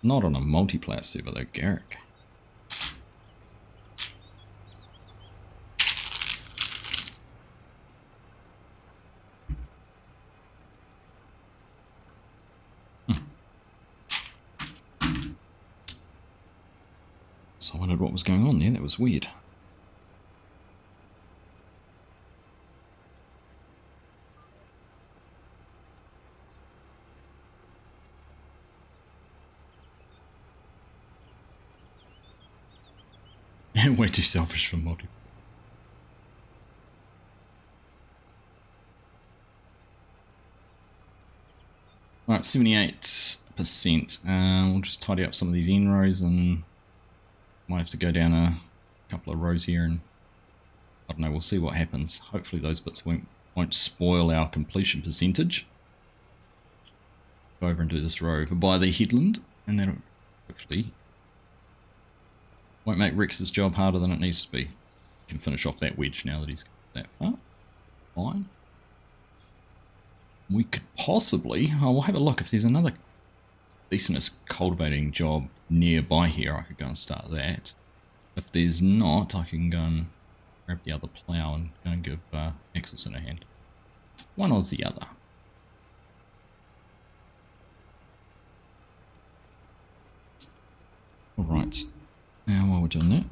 Not on a multiplayer server though, Garrick. So I wondered what was going on there. That was weird. Way too selfish for multi. Alright, 78%. We'll just tidy up some of these end rows and might have to go down a couple of rows here and I don't know, we'll see what happens. Hopefully those bits won't spoil our completion percentage. Go over and do this row over by the headland and that'll hopefully won't make Rex's job harder than it needs to be. He can finish off that wedge now that he's got that far. Fine. We could possibly, we'll have a look if there's another decentest cultivating job nearby here. I could go and start that. If there's not, I can go and grab the other plough and go and give Axelson a hand. One or the other. Alright, now while we're doing that,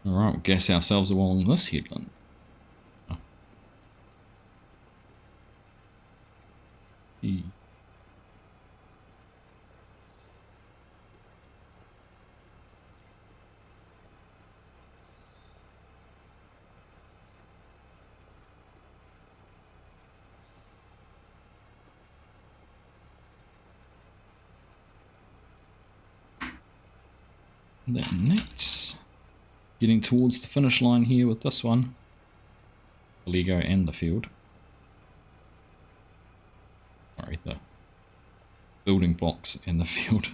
Alright, we'll gas ourselves along this headland. Oh. Then next, getting towards the finish line here with this one. The Lego and the field. Sorry, the building blocks and the field.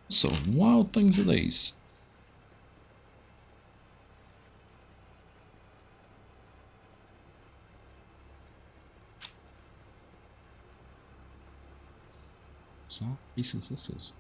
What sort of wild things are these? What pieces this is?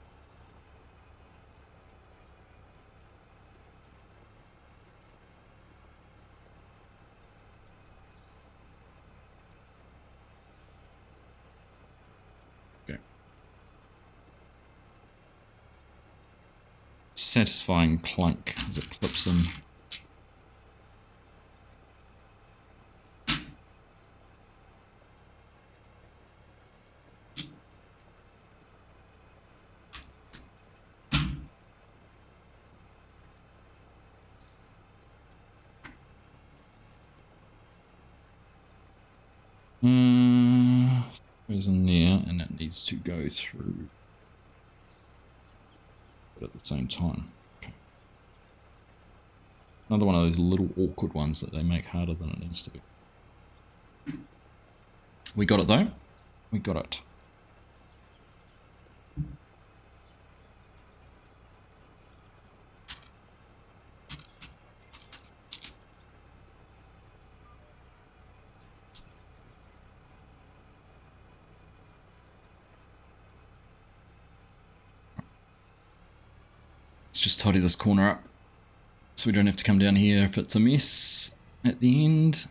Satisfying clunk as it clips in. Goes in there, and it needs to go through. But at the same time. Okay. Another one of those little awkward ones that they make harder than it needs to be. We got it though. We got it. Let's just tidy this corner up so we don't have to come down here if it's a mess at the end. Here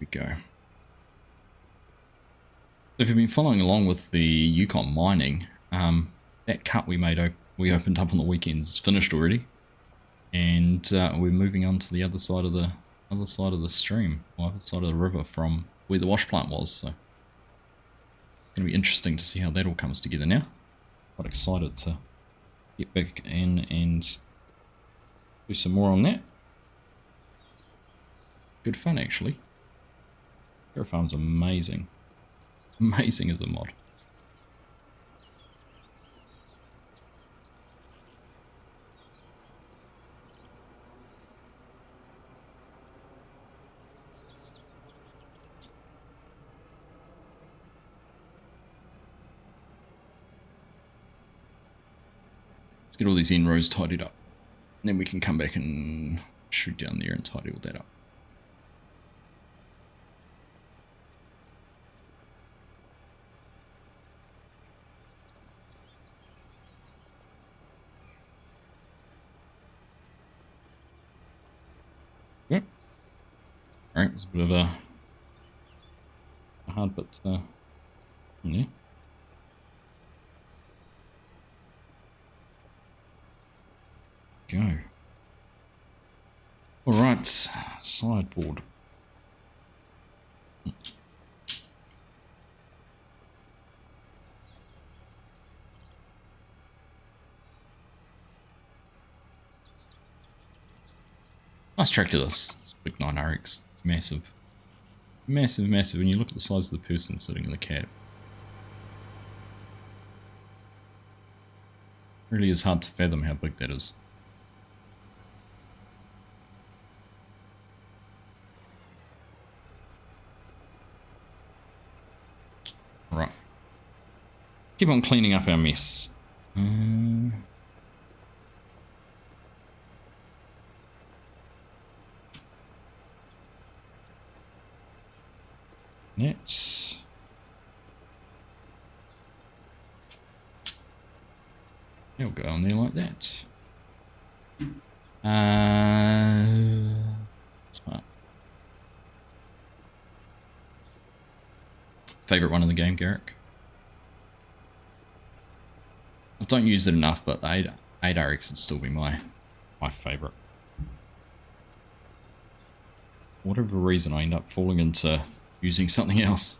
we go. If you've been following along with the Yukon mining, that cut we opened up on the weekends is finished already, and we're moving on to the other side of the stream, or other side of the river from where the wash plant was. So it's going to be interesting to see how that all comes together now. Quite excited to get back in and do some more on that. Good fun actually. Terraform's amazing. Amazing as a mod. Let's get all these end rows tidied up. And then we can come back and shoot down there and tidy all that up. Yep. Alright, it's a bit of a hard bit in there. Go. Alright, sideboard. Nice tractor this big 9RX. Massive. Massive, massive. When you look at the size of the person sitting in the cab. Really is hard to fathom how big that is. Right. Keep on cleaning up our mess. Nets. They'll go on there like that. Smart. Favorite one in the game, Garrick? I don't use it enough, but the 8RX would still be my favorite. For whatever reason, I end up falling into using something else.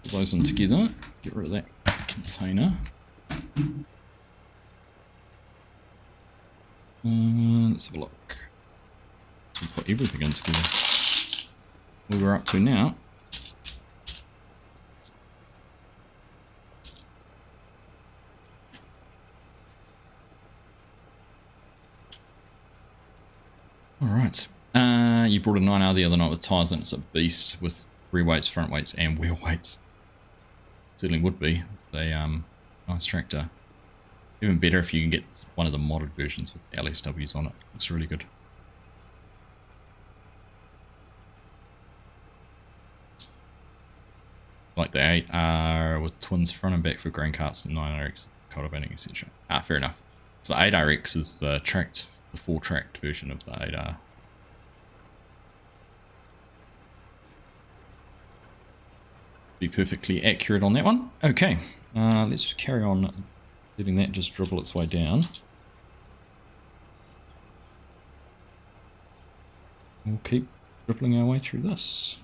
Put those in together, get rid of that container. Let's have a look. So put everything in together. Where we're up to now. Alright. You brought a 9R the other night with tyres and it's a beast with rear weights, front weights and wheel weights. Certainly would be. A nice tractor. Even better if you can get one of the modded versions with LSWs on it. Looks really good. Like the 8R with twins front and back for grain carts and 9RX cultivating, etc. Fair enough. So the 8RX is the full tracked version of the 8R. Be perfectly accurate on that one. Okay, let's carry on letting that just dribble its way down. We'll keep dribbling our way through this.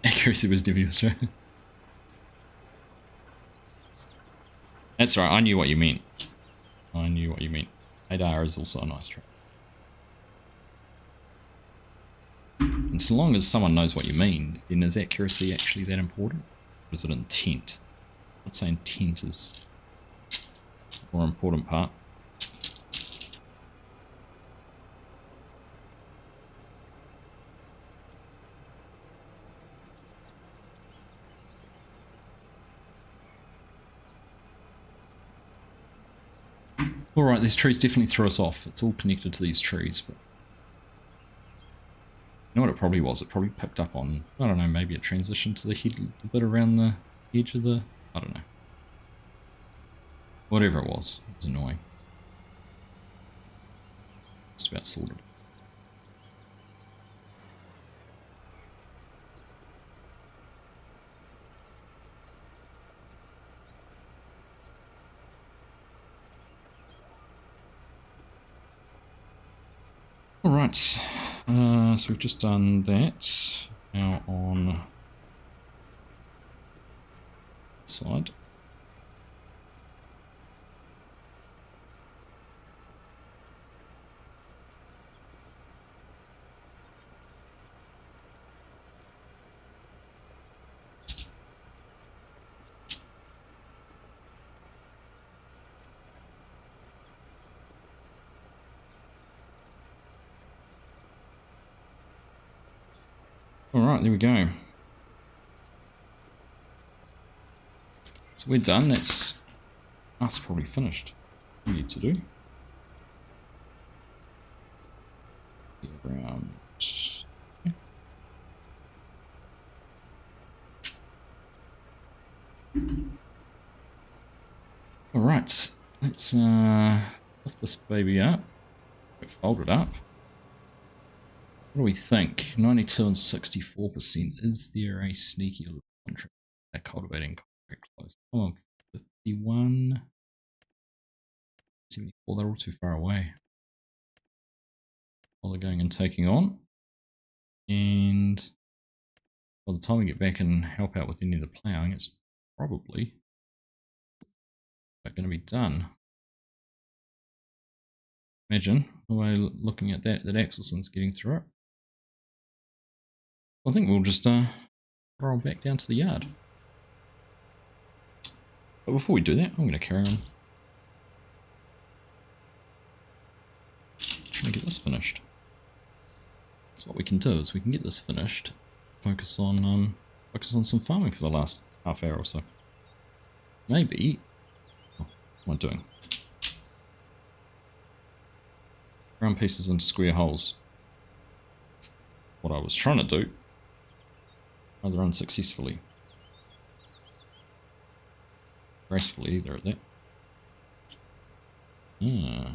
Accuracy was dubious, right? That's right, I knew what you meant. I knew what you meant. 8R is also a nice track. And so long as someone knows what you mean, then is accuracy actually that important? Or is it intent? I'd say intent is the more important part. Alright, these trees definitely threw us off. It's all connected to these trees, but you know what it probably was? It probably picked up on, I don't know, maybe it transitioned to the head a bit around the edge of the, I don't know. Whatever it was annoying. Just about sorted. Alright, so we've just done that. Now on the side. Alright, there we go. So we're done. That's us probably finished. What we need to do. Around. Alright, let's lift this baby up. Fold it up. What do we think? 92 and 64%. Is there a sneaky little contract? A cultivating contract close. Come on, 51. 74. They're all too far away. While they're going and taking on. And by the time we get back and help out with any of the ploughing, it's probably going to be done. Imagine the way looking at that Axelson's getting through it. I think we'll just roll back down to the yard. But before we do that, I'm going to carry on trying to get this finished. So what we can do is we can get this finished, focus on some farming for the last half hour or so. Maybe. Oh, what am I doing? Round pieces into square holes. What I was trying to do, rather unsuccessfully. Gracefully either at that. Here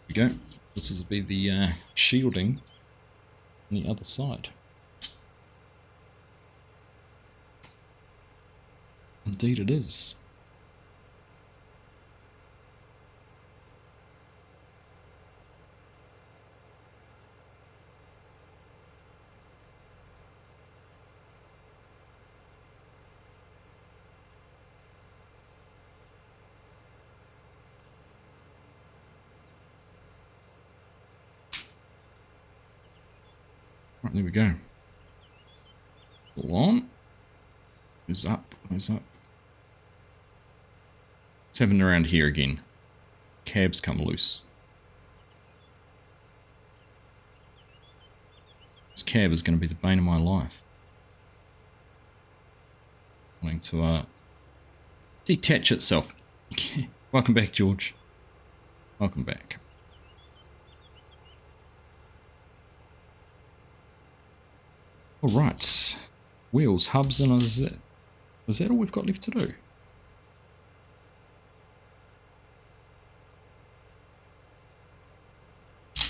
we go. This will be the shielding on the other side. Indeed it is. Right, there we go. Pull on. Who's up? Who's up? What's happening around here again? Cabs come loose. This cab is going to be the bane of my life. Wanting to detach itself. Welcome back, George. Welcome back. Alright, wheels, hubs, and is that all we've got left to do?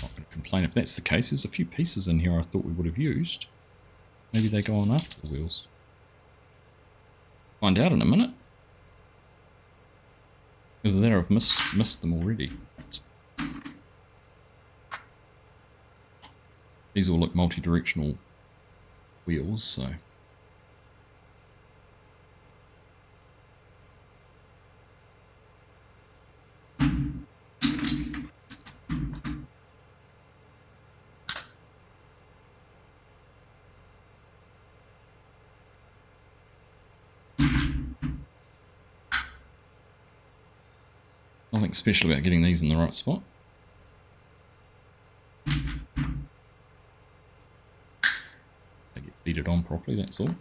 Not going to complain if that's the case. There's a few pieces in here I thought we would have used. Maybe they go on after the wheels. Find out in a minute. Either that or I've missed them already. Right. These all look multi-directional wheels, so nothing special about getting these in the right spot. Beat it on properly, that's all.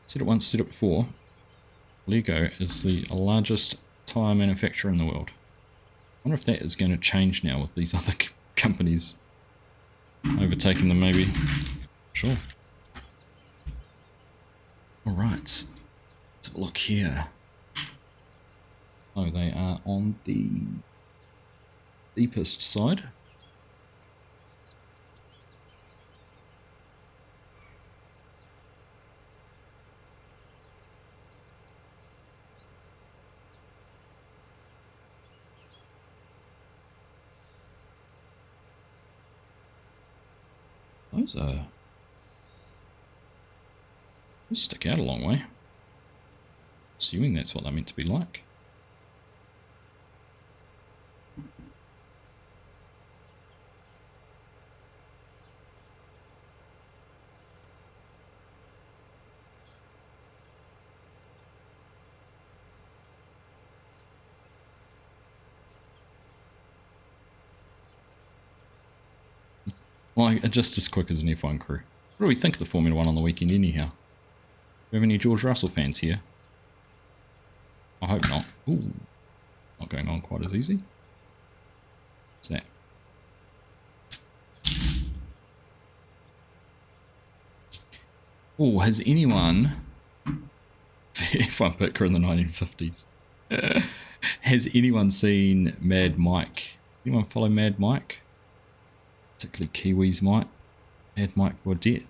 Said it once, said it before. Lego is the largest tyre manufacturer in the world. I wonder if that is going to change now with these other companies overtaking them, maybe. Sure. Alright. Let's have a look here. Oh, they are on the deepest side. Those stick out a long way. Assuming that's what they're meant to be like. Well, just as quick as an F1 crew. What do we think of the Formula 1 on the weekend anyhow? Do we have any George Russell fans here? I hope not. Ooh, not going on quite as easy. What's that? Oh, has anyone... F1 Pitker in the 1950s. Has anyone seen Mad Mike? Anyone follow Mad Mike? Particularly Kiwis might. Mad Mike Baudet.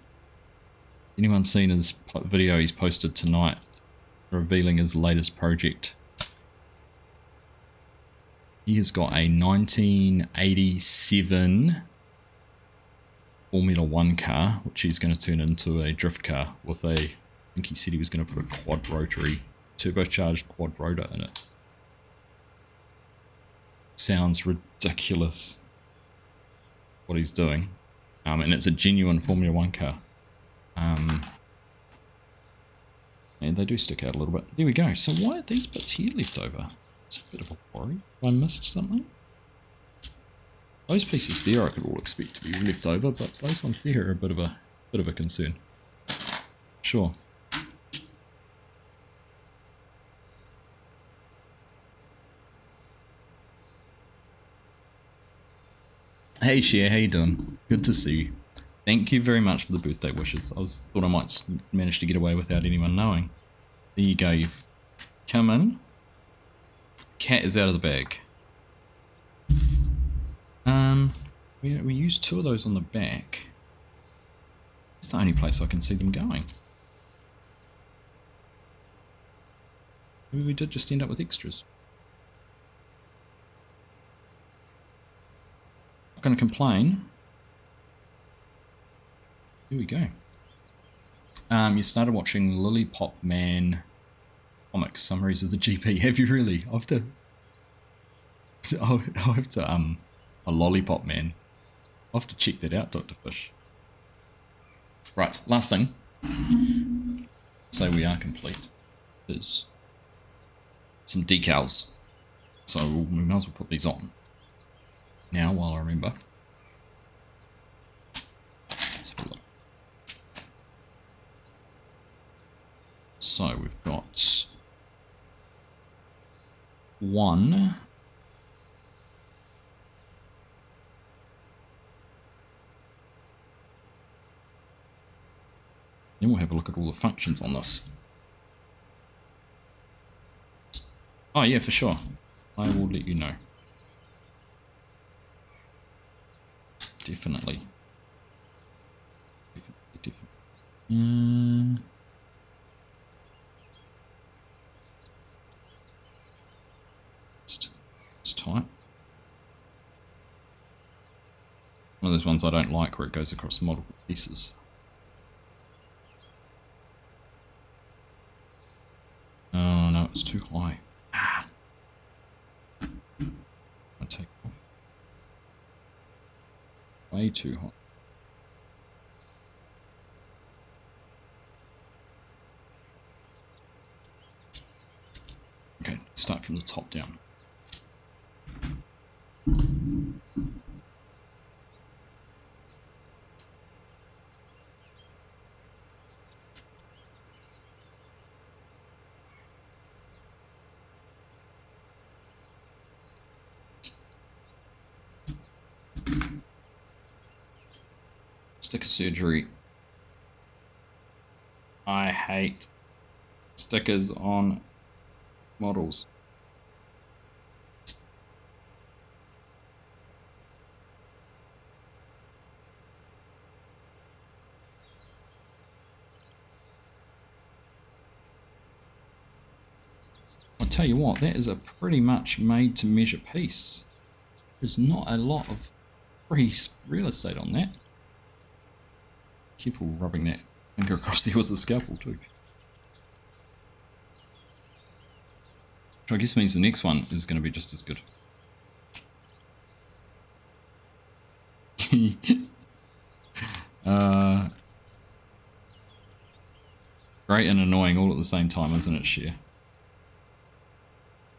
Anyone seen his video he's posted tonight revealing his latest project? He has got a 1987 Formula 1 car, which he's going to turn into a drift car with a, I think he said he was going to put a quad rotary, turbocharged quad rotor in it. Sounds ridiculous what he's doing. And it's a genuine Formula 1 car. And they do stick out a little bit. There we go. So why are these bits here left over? It's a bit of a worry. Have I missed something? Those pieces there I could all expect to be left over, but those ones there are a bit of a concern. Sure. Hey Cher, how you doing? Good to see you. Thank you very much for the birthday wishes. Thought I might manage to get away without anyone knowing. There you go. You've come in. Cat is out of the bag. We used 2 of those on the back. It's the only place I can see them going. Maybe we did just end up with extras. Not going to complain. Here we go. You started watching Lollipop Man comics summaries of the GP. Have you really? I'll have to a Lollipop Man. I'll have to check that out, Dr. Fish. Right, last thing. So we are complete. Is some decals. So we might as well put these on. Now, while I remember. Let's have a look. So we've got 1. Then we'll have a look at all the functions on this. Oh yeah, for sure. I will let you know. Definitely. Definitely. It's tight. One of those ones I don't like where it goes across multiple pieces. Oh no, it's too high. Ah. I take off. Way too hot. Okay, start from the top down. Sticker surgery. I hate stickers on models. I'll tell you what, that is a pretty much made to measure piece. There's not a lot of free real estate on that. Careful rubbing that finger across there with the scalpel too. Which I guess means the next one is going to be just as good. Great and annoying all at the same time, isn't it, Cher?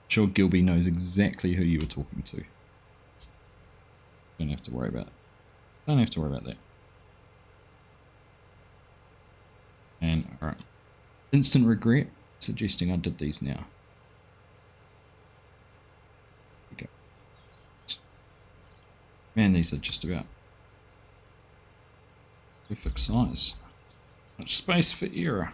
Sure Gilby knows exactly who you were talking to. Don't have to worry about it. Don't have to worry about that. And alright. Instant regret, suggesting I did these now. There we go. Man, these are just about perfect size. Much space for error.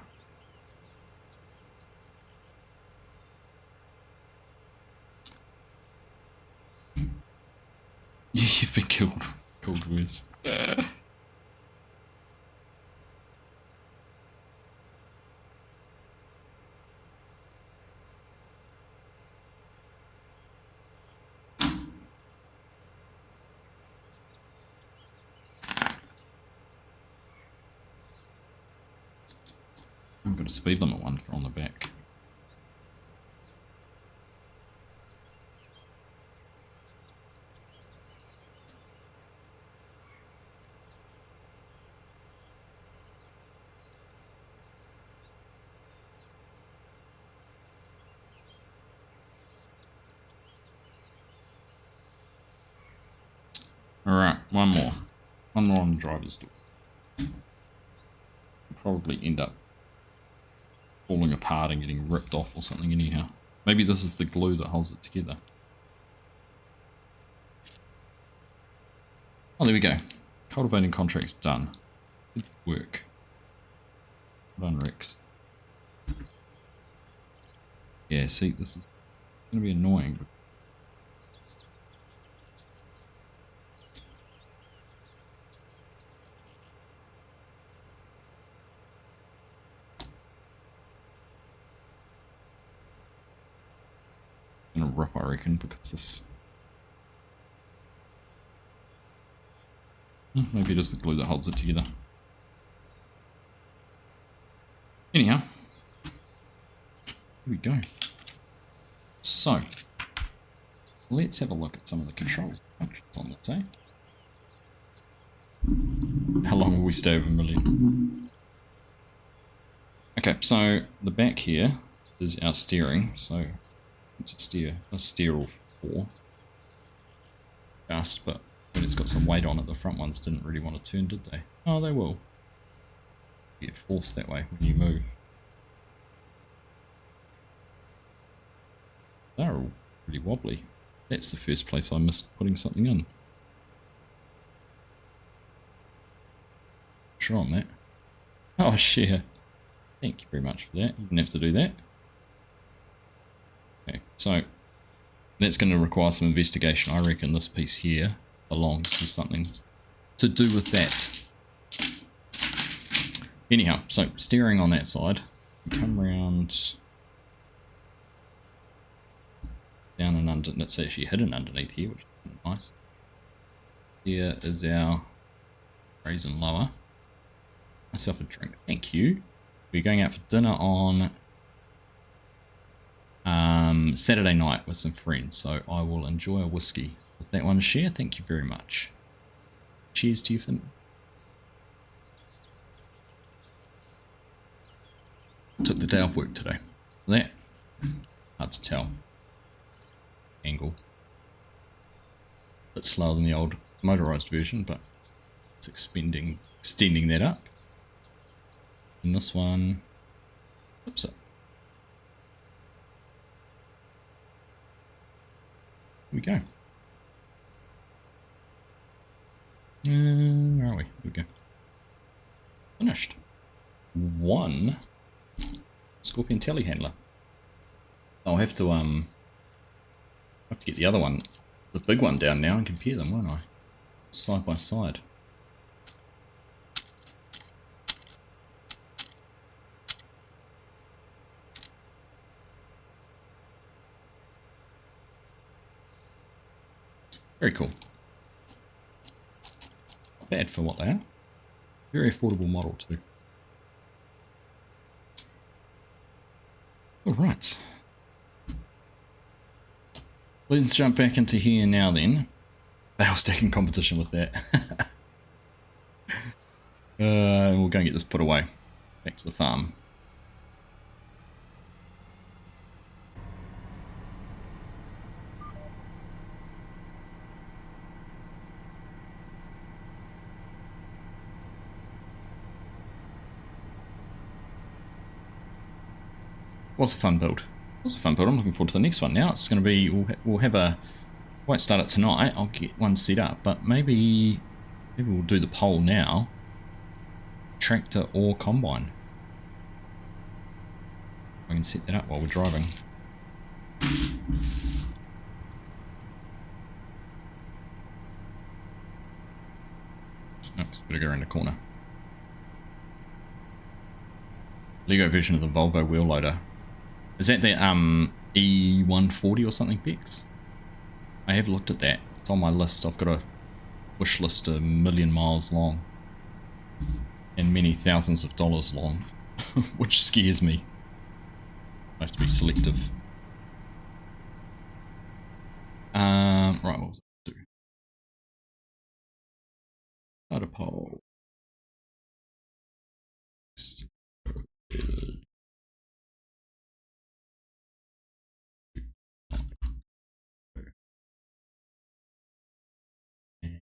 You've been killed. Cold words. I've got a speed limit one for on the back. Alright, one more. One more on the driver's door. Probably end up falling apart and getting ripped off or something anyhow. Maybe this is the glue that holds it together. Oh, there we go. Cultivating contract's done. Good work. Well done, Rex. Yeah, see, this is going to be annoying. Gonna rip, I reckon, because this maybe it is the glue that holds it together. Anyhow, here we go. So let's have a look at some of the controls functions on this, eh? How long will we stay over a million? Okay, so the back here is our steering, so a steer all four fast, but when it's got some weight on it, the front ones didn't really want to turn, did they? Oh, they will. You get forced that way when you move. They're all pretty wobbly. That's the first place I missed putting something in. Sure on that. Oh, share. Thank you very much for that. You didn't have to do that. Okay, so that's going to require some investigation. I reckon this piece here belongs to something to do with that. Anyhow, so steering on that side, we come round down and under. It's actually hidden underneath here, which is nice. Here is our raise and lower. Myself a drink, thank you. We're going out for dinner on Saturday night with some friends, so I will enjoy a whiskey with that one to share. Thank you very much. Cheers to you, Finn. Took the day off work today. That hard to tell. Angle. Bit slower than the old motorized version, but it's extending that up. And this one, oops, up. Here we go. Where are we? Here we go. Finished. One Scorpion telehandler. I'll have to get the other one, the big one, down now and compare them, won't I? Side by side. Very cool. Not bad for what they are. Very affordable model too. Alright. Let's jump back into here now then. Bale stacking competition with that. And we'll go and get this put away. Back to the farm. Was a fun build. Was a fun build. I'm looking forward to the next one now. It's going to be, we'll have a, won't start it tonight. I'll get one set up, but maybe we'll do the poll now. Tractor or combine. I can set that up while we're driving. Oops, better go around the corner. Lego version of the Volvo wheel loader. Is that the E140 or something, Bex? I have looked at that. It's on my list. I've got a wish list a million miles long. And many thousands of dollars long. which scares me. I have to be selective. Right, what was it? Start a poll.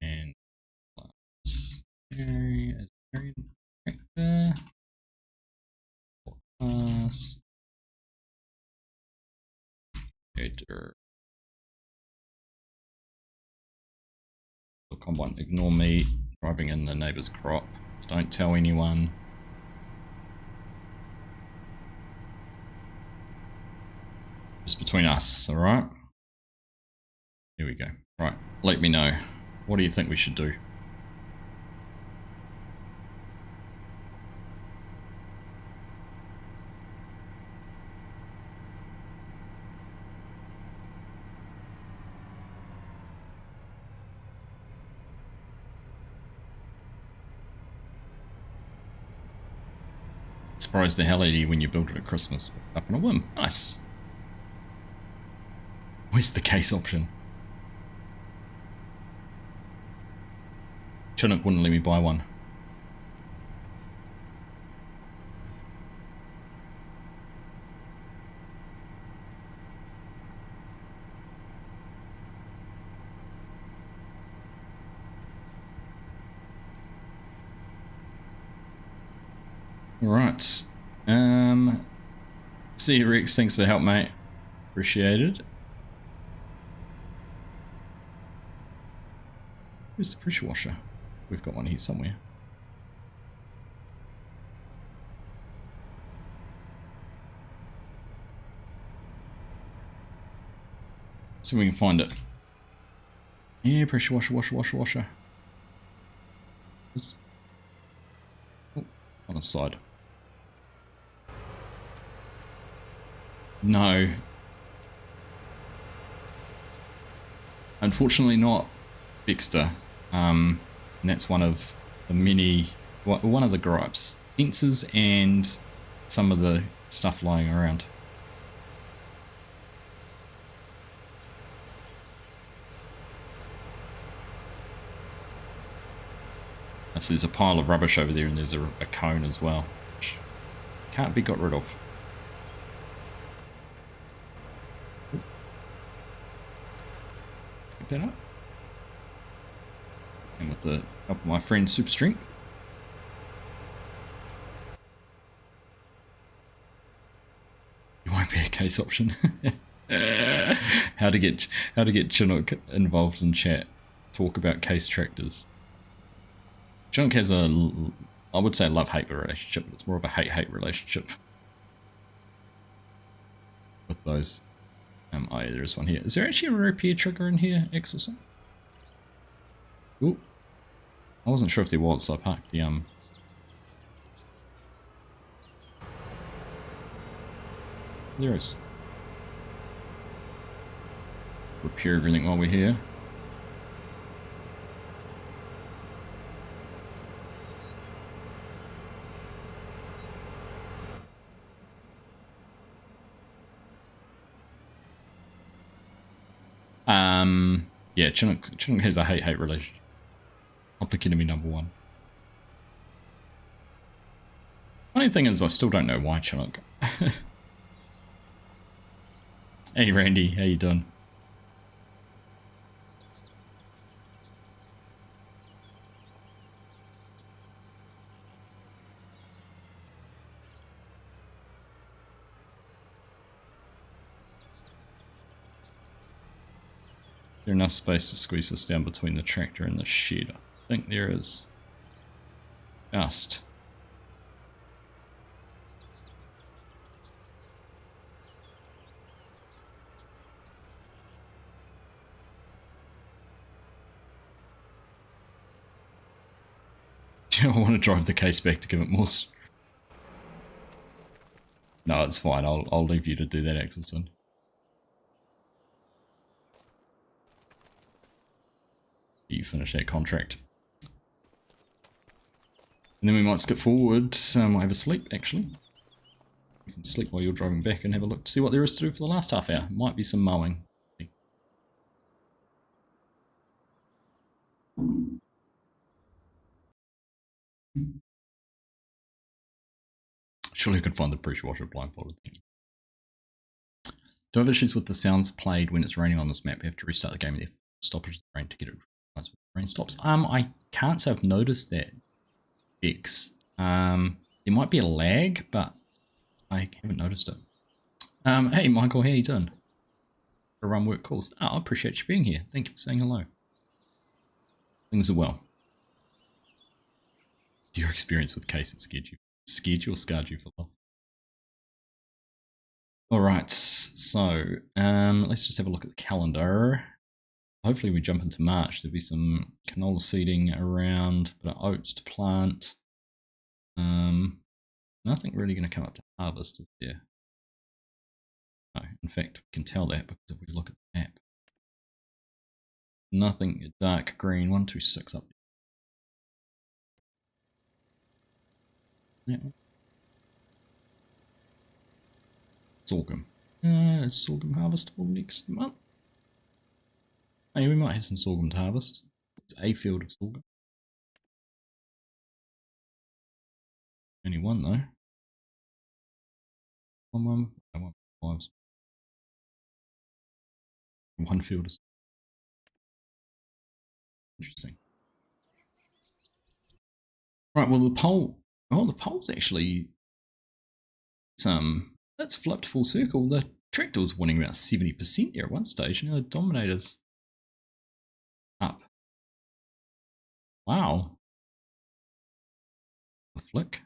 And area character class editor. Combine, ignore me driving in the neighbor's crop. Don't tell anyone. Just between us, alright? Here we go. Right, let me know. What do you think we should do? Surprise the hell out of you when you build it at Christmas. Up on a whim. Nice. Where's the case option? Chinook wouldn't let me buy one. Right. See you, Rex. Thanks for the help, mate. Appreciated. Where's the pressure washer? We've got one here somewhere. See if we can find it. Yeah, pressure washer, washer. Oh, on the side. No. Unfortunately not Dexter. And that's one of the many, one of the gripes. Fences and some of the stuff lying around. So there's a pile of rubbish over there and there's a cone as well, which can't be got rid of. Pick that up. And with the help of my friend Super Strength. It won't be a case option. How to get Chinook involved in chat. Talk about case tractors. Chinook has a, I would say, a love-hate relationship, but it's more of a hate-hate relationship with those. Oh yeah, there is one here. Is there actually a repair trigger in here, Exorcism? Ooh. I wasn't sure if there was, so I parked the There is. Repair everything while we're here. Yeah, Chinook has a hate-hate relationship. Complicated enemy number one. Funny thing is, I still don't know why Chinook. Hey Randy, how you doing? Is there enough space to squeeze this down between the tractor and the shed? I think there is. Just. Do I want to drive the case back to give it more? No, it's fine. I'll leave you to do that, Axelson. You finish that contract. And then we might skip forward. We'll have a sleep, actually. You can sleep while you're driving back and have a look to see what there is to do for the last half hour. Might be some mowing. Surely I could find the pressure washer blindfolded thing. Do I have issues with the sounds played when it's raining on this map? You have to restart the game with the stoppage of the rain to get it when the rain stops. I can't say I've noticed that, X. There might be a lag, but I haven't noticed it. Hey Michael, how you doing? A run work calls. Oh, I appreciate you being here. Thank you for saying hello. Things are well. Your experience with case scared you or scarred you for life? Alright, so let's just have a look at the calendar. Hopefully we jump into March. There'll be some canola seeding around, a bit of oats to plant. Nothing really going to come up to harvest, is there? No, in fact, we can tell that because if we look at the map. Nothing dark green, 126 up there. Yeah. Sorghum. Is sorghum harvestable next month? Hey, we might have some sorghum to harvest. It's a field of sorghum. Only one though. One fives. One field is interesting. Right, well the poll. Oh, the poll's actually that's flipped full circle. The tractor was winning about 70% there at one stage, and the Dominator's up. Wow. A flick.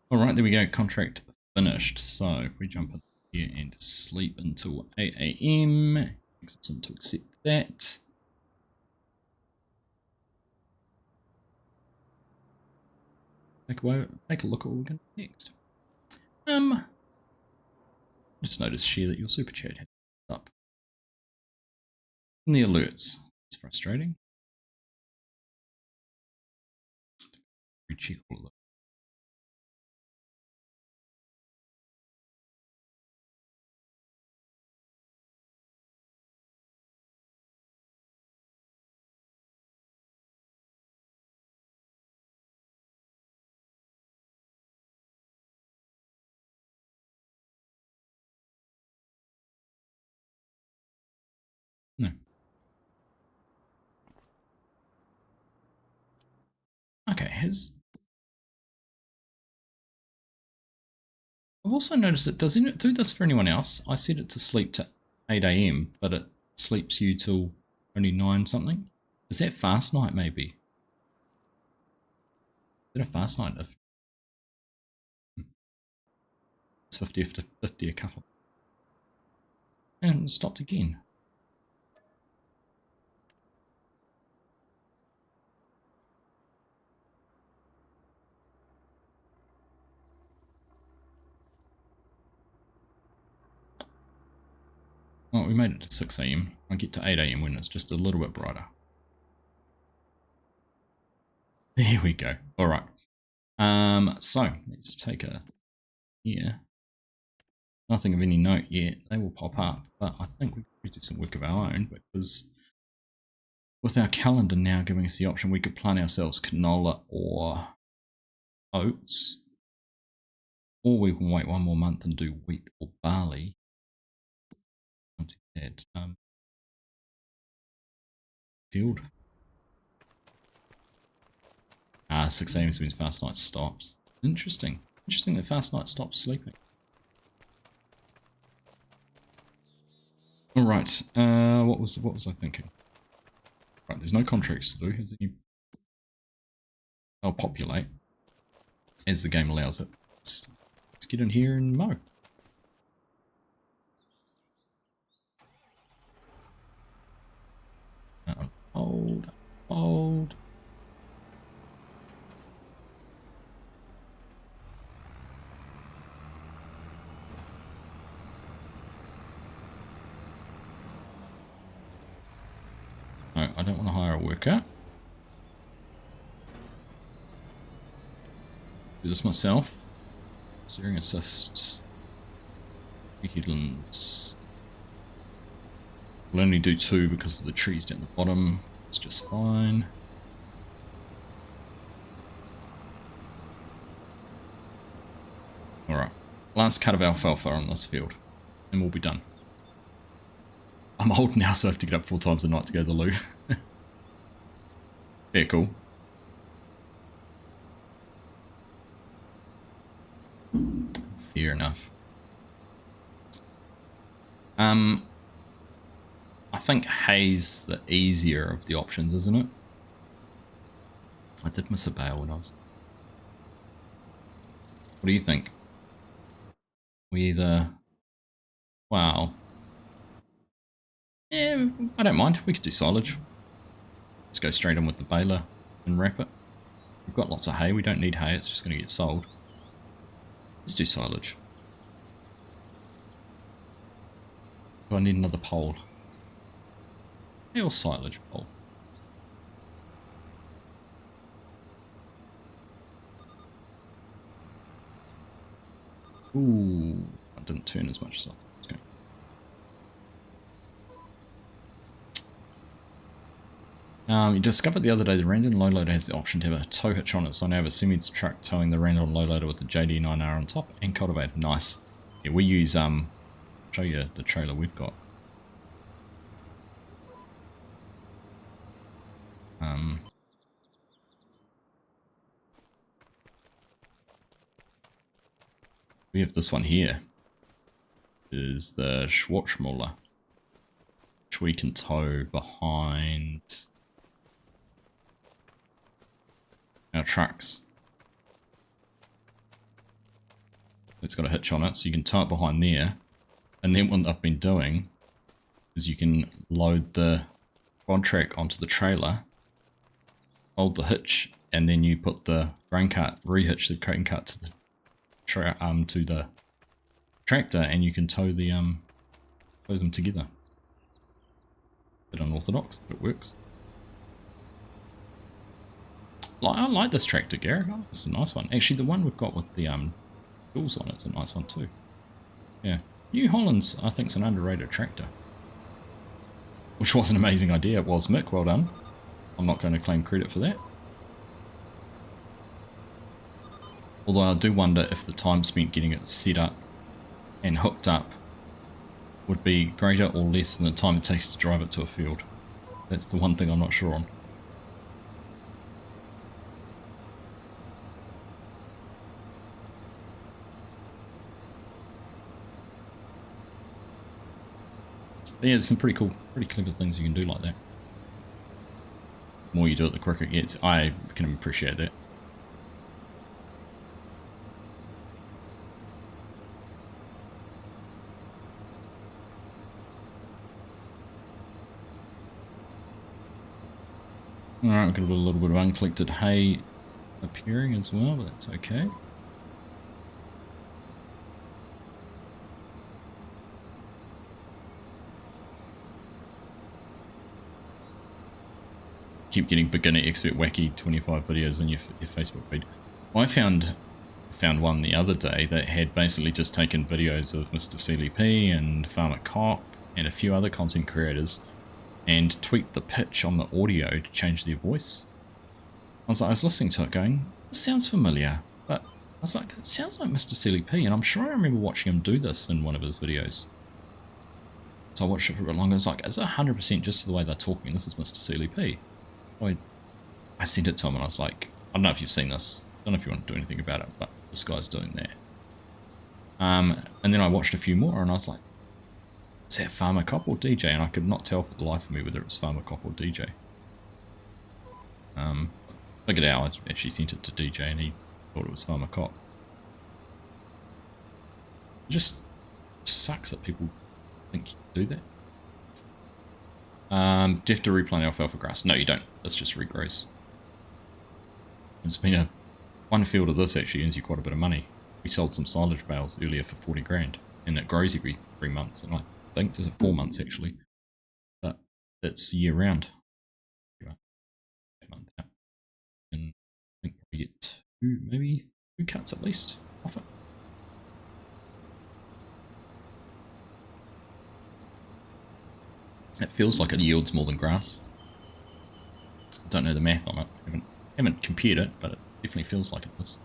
Alright, there we go. Contract finished. So if we jump in here and sleep until 8 AM, something to accept that. Take a look at what we're going to do next. Just notice share that your super chat has up. And the alerts. It's frustrating. Recheck all of them. No. Okay, I've also noticed it doesn't do this for anyone else. I set it to sleep to 8 AM, but it sleeps you till only 9 something. Is that fast night maybe? Is that a fast night? It's 50 after 50 a couple. And it stopped again. Well, we made it to 6 AM. I'll get to 8 AM when it's just a little bit brighter. There we go. Alright. So, let's take a here. Nothing of any note yet. They will pop up, but I think we could do some work of our own because with our calendar now giving us the option, we could plant ourselves canola or oats, or we can wait one more month and do wheat or barley. Field. 6 AM means fast night stops. Interesting. Interesting that fast night stops sleeping. All right. What was I thinking? Right. There's no contracts to do. Has any? I'll populate as the game allows it. Let's get in here and mow. Hold. No, I don't want to hire a worker. Do this myself. Steering assist. Headlands. We'll only do 2 because of the trees down the bottom. It's just fine. Alright. Last cut of alfalfa on this field. And we'll be done. I'm old now, so I have to get up 4 times a night to go to the loo. Yeah, cool. Fair enough. I think hay's the easier of the options, isn't it? I did miss a bale when I was... What do you think? We either... Wow. Yeah, I don't mind. We could do silage. Just go straight in with the baler and wrap it. We've got lots of hay. We don't need hay. It's just going to get sold. Let's do silage. Do I need another pole? Hay or silage pole? Ooh, I didn't turn as much as I thought it was going. You discovered the other day the random low loader has the option to have a tow hitch on it, so I now have a semi-truck towing the random low loader with the JD9R on top and cultivator. Nice. Yeah, we use, I'll show you the trailer we've got. We have this one here. Is the Schwarzmuller, which we can tow behind our trucks. It's got a hitch on it, so you can tow it behind there. And then what I've been doing is you can load the quad track onto the trailer, hold the hitch, and then you put the grain cart, rehitch the grain cart to the tractor, and you can tow the tow them together. Bit unorthodox, but it works. I like this tractor, Garrett. Oh, it's a nice one. Actually, the one we've got with the tools on it's a nice one too. Yeah, New Holland's I think is an underrated tractor, which was an amazing idea. It was, Mick. Well done. I'm not going to claim credit for that. Although I do wonder if the time spent getting it set up and hooked up would be greater or less than the time it takes to drive it to a field. That's the one thing I'm not sure on. But yeah, there's some pretty cool, pretty clever things you can do like that. The more you do it, the quicker it gets. I can appreciate that. Alright, we've got a little bit of uncollected hay appearing as well, but that's okay. Keep getting beginner expert wacky 25 videos on your Facebook feed. I found one the other day that had basically just taken videos of Mr. CLP and Farmer Cop and a few other content creators and tweaked the pitch on the audio to change their voice. I was listening to it going, this sounds familiar, but I was like, it sounds like Mr. CLP, and I'm sure I remember watching him do this in one of his videos. So I watched it for a bit longer. I was like, is it 100% just the way they're talking? This is Mr. CLP. I sent it to him and I was like, I don't know if you've seen this. I don't know if you want to do anything about it, but this guy's doing that. And then I watched a few more and I was like, is that Farmer Cop or DJ? And I could not tell for the life of me whether it was Farmer Cop or DJ. Look at how I actually sent it to DJ and he thought it was Farmer Cop. It just sucks that people think you can do that. Do you have to replant alfalfa grass? No, you don't. That's just regrows. It's been one field of this actually earns you quite a bit of money. We sold some silage bales earlier for 40 grand, and it grows every 3 months, and I think, is it 4 months actually? But it's year round. maybe 2 cuts at least off it. It feels like it yields more than grass. I don't know the math on it. Haven't compared it, but it definitely feels like it does.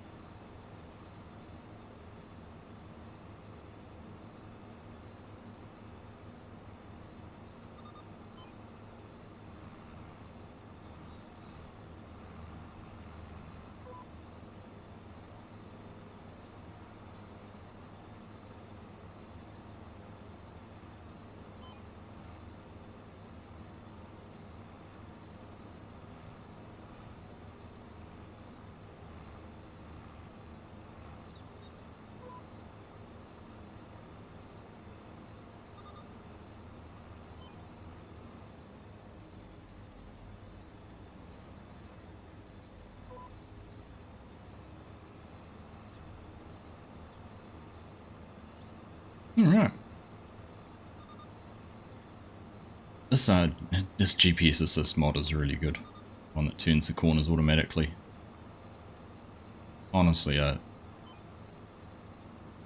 Alright. This GPS assist mod is really good. One that turns the corners automatically. Honestly, a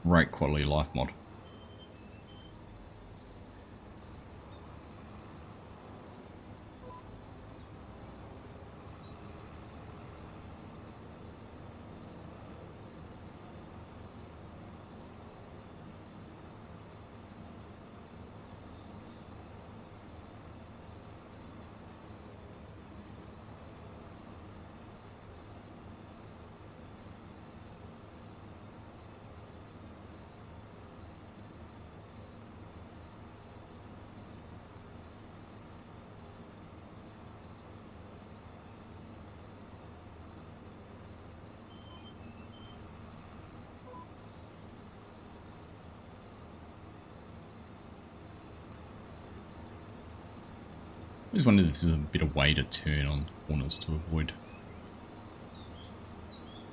great quality life mod. I just wondered if there's a better way to turn on corners to avoid.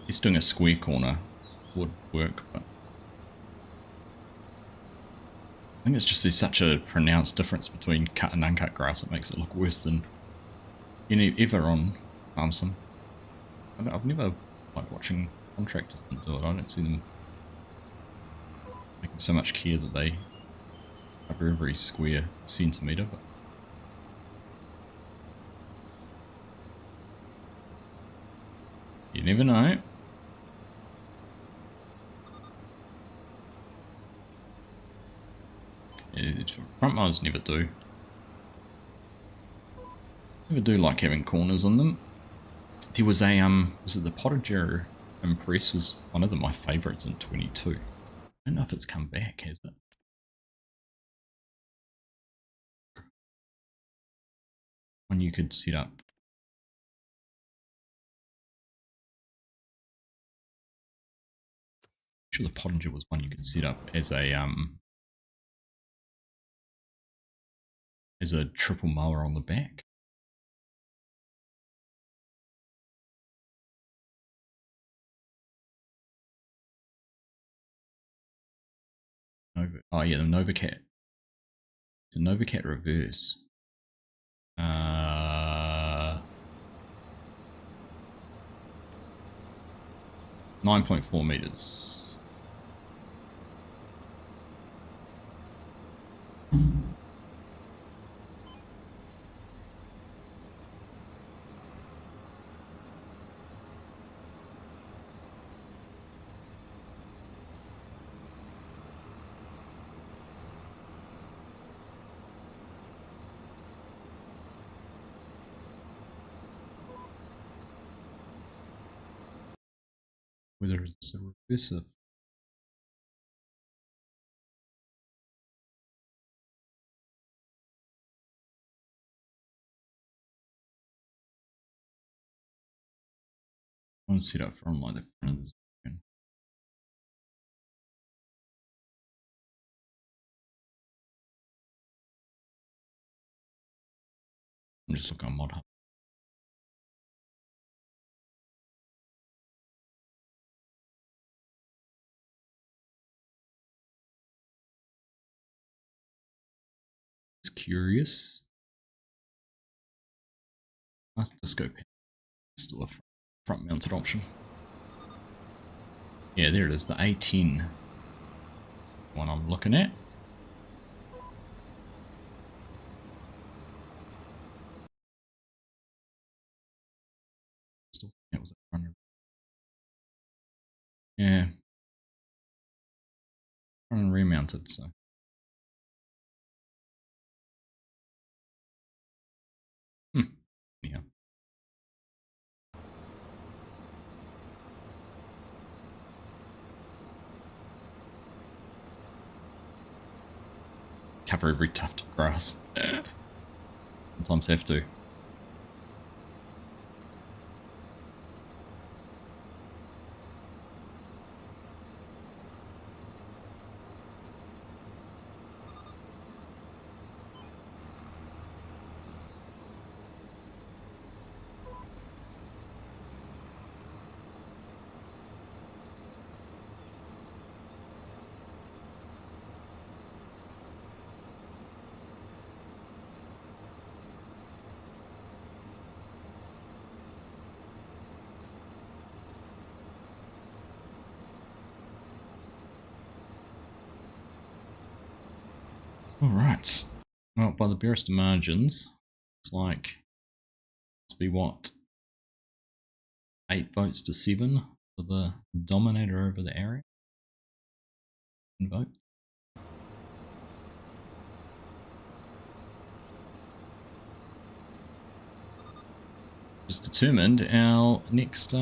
Just doing a square corner would work, but I think it's just there's such a pronounced difference between cut and uncut grass. It makes it look worse than any ever on farm sim. I've never liked watching contractors do it. I don't see them making so much care that they cover every square centimetre, but you never know. Front mowers never do. Never do like having corners on them. There was a was it the Potager Impress was one of my favourites in 22. I don't know if it's come back, has it? One you could set up. I'm sure the Pottinger was one you could set up as a triple mower on the back. Oh yeah, the Novacat. It's a Novacat reverse. 9.4 meters. Whether it's a reversive. I want to set up from like the front of the screen. I'm just looking on Mod Hub. Just curious. Nice disco pen. Still a front mounted option. Yeah, there it is, the A10 one I'm looking at. Still think that was a front. Yeah, front and rear mounted, so. Yeah. Cover every tuft of grass. Sometimes have to. Alright. Well, by the barest of margins, it's like, must be what? 8 votes to 7 for the dominator over the area. Vote. Just determined our next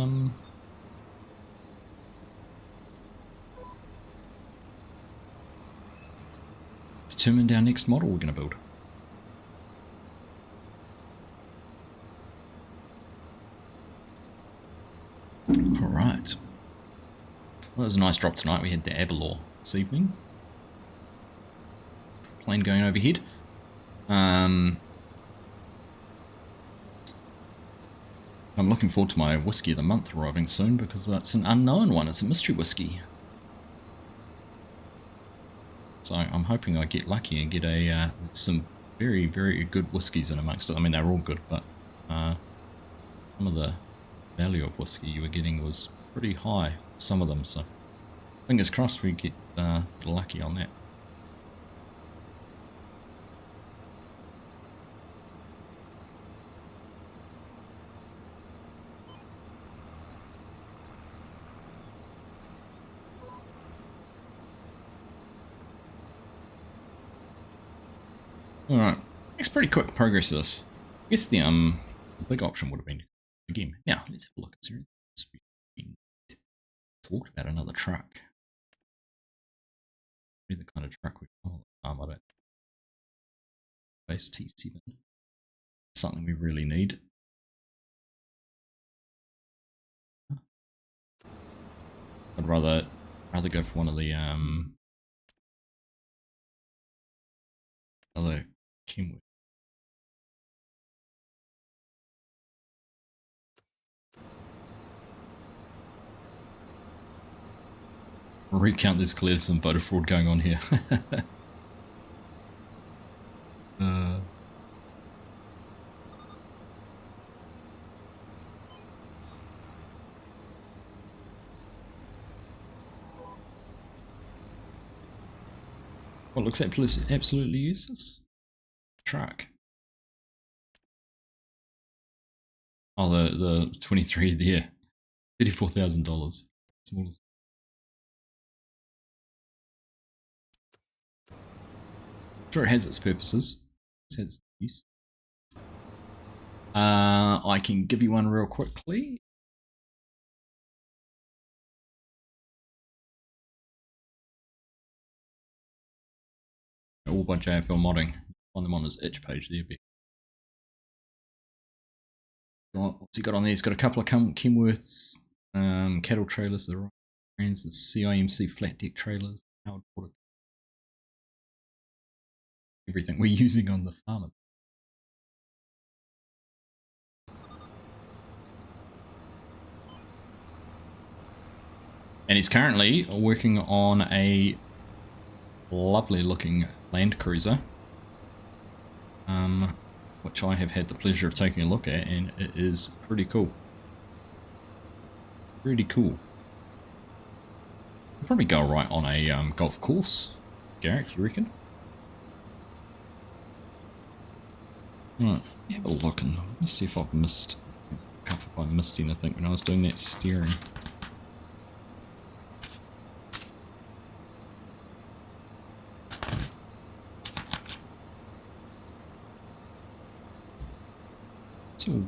model we're going to build. Alright. Well, it was a nice drop tonight. We had the arable this evening. Plane going overhead. I'm looking forward to my whiskey of the month arriving soon because it's an unknown one. It's a mystery whiskey. So I'm hoping I get lucky and get a some very, very good whiskies in amongst it. I mean, they're all good, but some of the value of whiskey you were getting was pretty high, some of them. So fingers crossed we get lucky on that. Alright, makes pretty quick progress of this. I guess the big option would have been the game. Now, let's have a look. Is there anything talked about another truck? Maybe the kind of truck we call it. I don't. Base T7. Something we really need. I'd rather go for one of the other Kenworth. Recount this clear some voter fraud going on here. What looks absolutely useless? Truck. Oh, the 23 there. $34,000. Smallest. Sure, it has its purposes. It has its use. I can give you one real quickly. All by JFL modding. Find them on his itch page there. What's he got on there? He's got a couple of Kenworths, cattle trailers, the brands, the CIMC flat deck trailers, everything we're using on the farm. And he's currently working on a lovely looking Land Cruiser, which I have had the pleasure of taking a look at, and it is pretty cool. Pretty cool. I'll probably go right on a golf course. Garrett, you reckon? Right, have a look and let me see if I've missed. I can't if I missed anything when I was doing that steering. It's all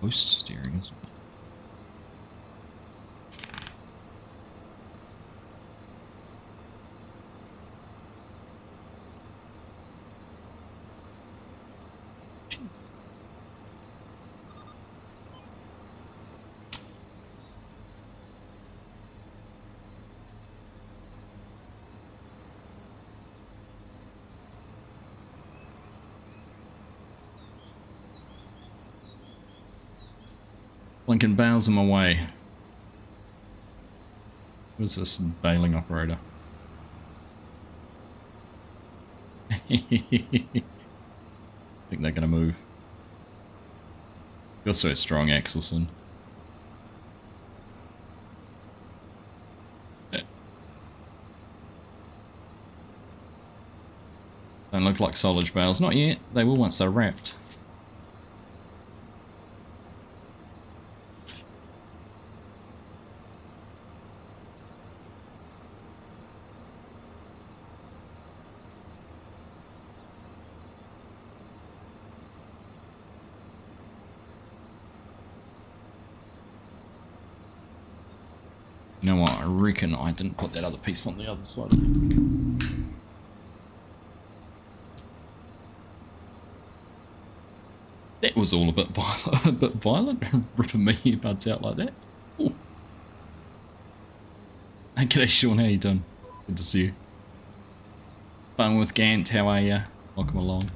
post steering, isn't it? Blinking bales in my way. Who's this bailing operator? Think they're gonna move. You're so strong, Axelson. Don't look like silage bales. Not yet. They will once they're wrapped. You know what, I reckon I didn't put that other piece on the other side of it. That was all a bit violent, ripping my earbuds out like that. Ooh. Hey, g'day Sean, how you doing? Good to see you. Fun with Gant, how are you? Welcome along.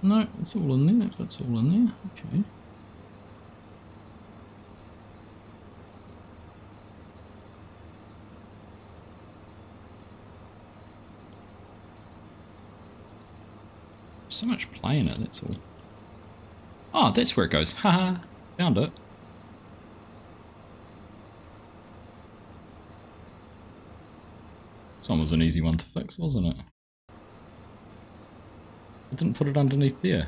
No, it's all in there. That's all in there. Okay. So much play in it, that's all. Oh, that's where it goes. Haha, found it. This one was an easy one to fix, wasn't it? I didn't put it underneath there.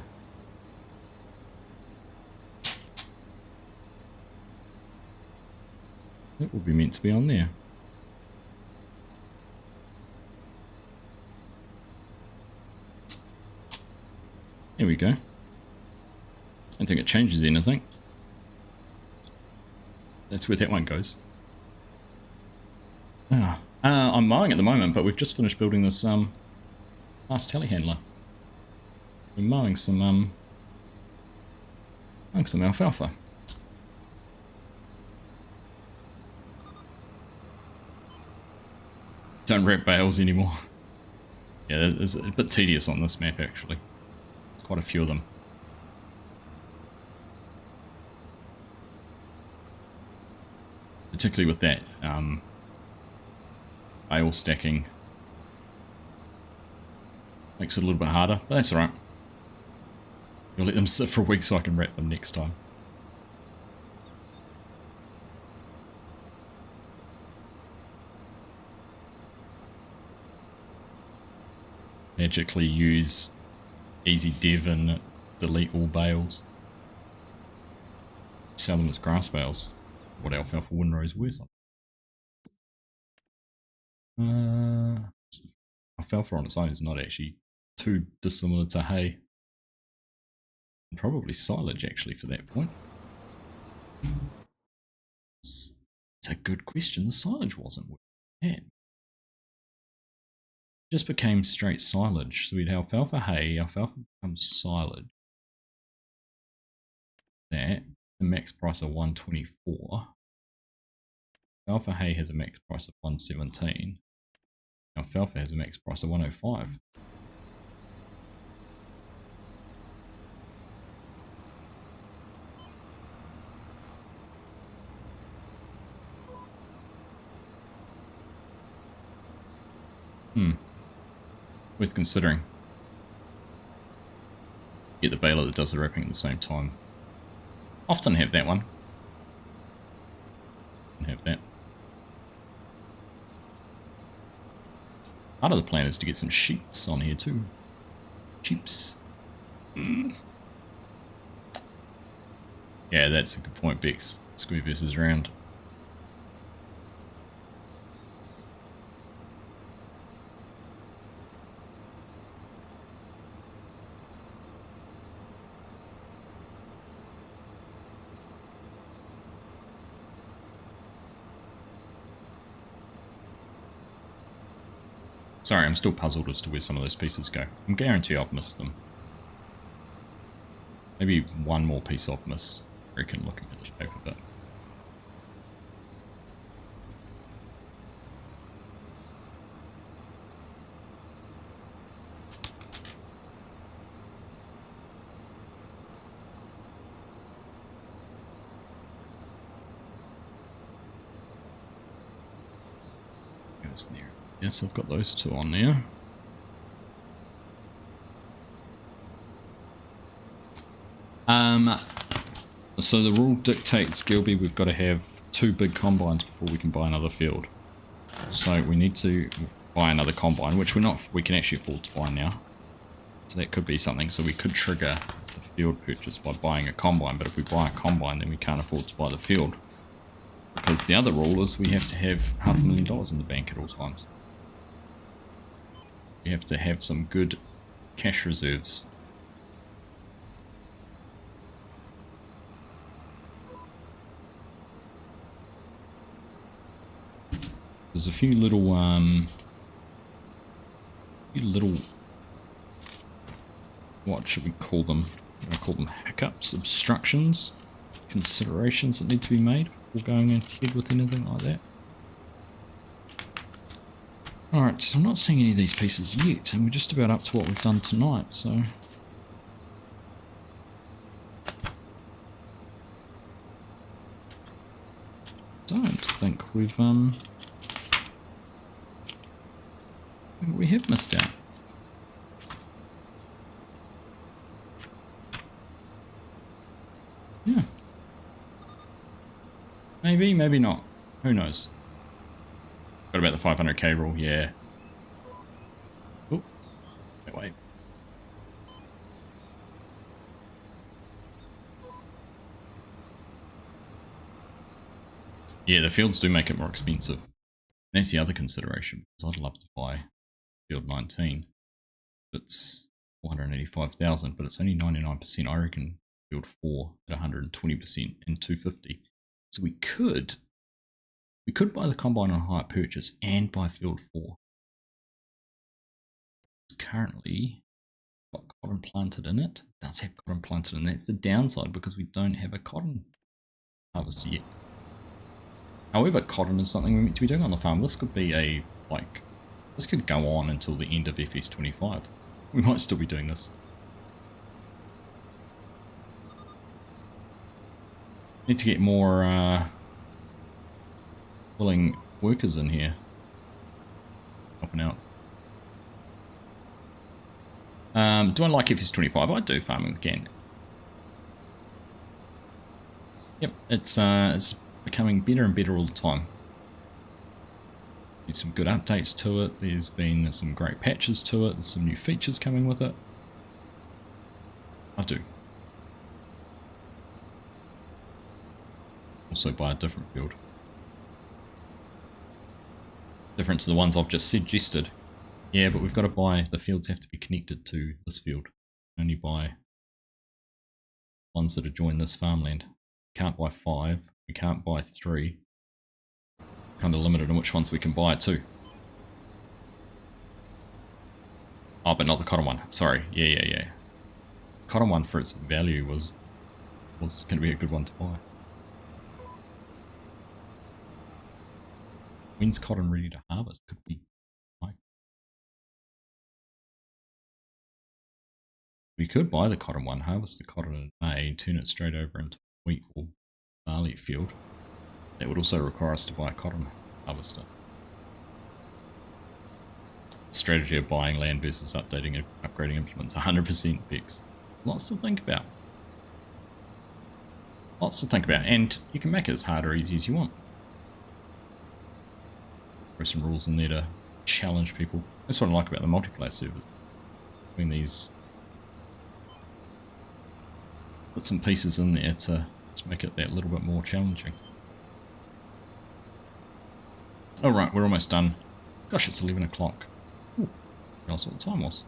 It will be meant to be on there. There we go. I don't think it changes anything. That's where that one goes. I'm mowing at the moment, but we've just finished building this fast telehandler. We're mowing some alfalfa. Don't wrap bales anymore. Yeah, it's a bit tedious on this map actually. There's quite a few of them. Particularly with that bale stacking. Makes it a little bit harder, but that's alright. You'll let them sit for a week so I can wrap them next time. Magically use easy dev and delete all bales. Sell them as grass bales. What alfalfa windrow's worth? Alfalfa on its own is not actually too dissimilar to hay. And probably silage actually for that point. It's a good question. The silage wasn't worth it. Just became straight silage. So we'd alfalfa hay, alfalfa becomes silage. That the max price of 124. Alfalfa hay has a max price of 117. Alfalfa has a max price of 105. Worth considering. Get the baler that does the wrapping at the same time. Often have that one. Have that. Part of the plan is to get some sheeps on here too. Sheeps. Yeah, that's a good point, Bex. Square versus round. Sorry, I'm still puzzled as to where some of those pieces go. I guarantee I've missed them. Maybe one more piece I've missed, I reckon, looking at the shape of it. Goes there. Yes, I've got those two on there. So the rule dictates, Gilby, we've got to have 2 big combines before we can buy another field. So we need to buy another combine, which we can actually afford to buy now. So that could be something. So we could trigger the field purchase by buying a combine, but if we buy a combine, then we can't afford to buy the field. Because the other rule is we have to have $500,000 in the bank at all times. We have to have some good cash reserves. There's a few little, what should we call them? I call them hiccups, obstructions, considerations that need to be made before going ahead with anything like that. Alright, so I'm not seeing any of these pieces yet, and we're just about up to what we've done tonight, so... don't think we have missed out. Yeah. Maybe, maybe not. Who knows? What about the 500k rule? Yeah. Oh, wait. Yeah, the fields do make it more expensive. And that's the other consideration, because I'd love to buy field 19. It's 485,000, but it's only 99%. I reckon field 4 at 120% and 250. So we could buy the combine on hire purchase and buy field 4. It's currently got cotton planted in it. It does have cotton planted, and that's the downside because we don't have a cotton harvest yet. However, cotton is something we're meant to be doing on the farm. This could be this could go on until the end of FS25. We might still be doing this. Need to get more willing workers in here. Helping out. Do I like FS25? I do, farming again. Yep, it's becoming better and better all the time. There's some good updates to it. There's been some great patches to it. There's some new features coming with it. I do. Also buy a different field. Different to the ones I've just suggested. Yeah, but we've got to buy, the fields have to be connected to this field. Only buy ones that adjoin this farmland. Can't buy 5. We can't buy 3. Kind of limited on which ones we can buy too. Oh, but not the cotton one. Sorry. Yeah. Cotton one for its value was going to be a good one to buy. When's cotton ready to harvest? Could be like. We could buy the cotton one, harvest the cotton in May, turn it straight over into wheat or barley field. That would also require us to buy a cotton harvester. strategy of buying land versus updating and upgrading implements. 100% Bex. Lots to think about. Lots to think about, and you can make it as hard or easy as you want. There's some rules in there to challenge people. That's what I like about the multiplayer servers. Between these, put some pieces in there to make it that little bit more challenging. Alright, we're almost done. Gosh, it's 11 o'clock. I realised what the time was.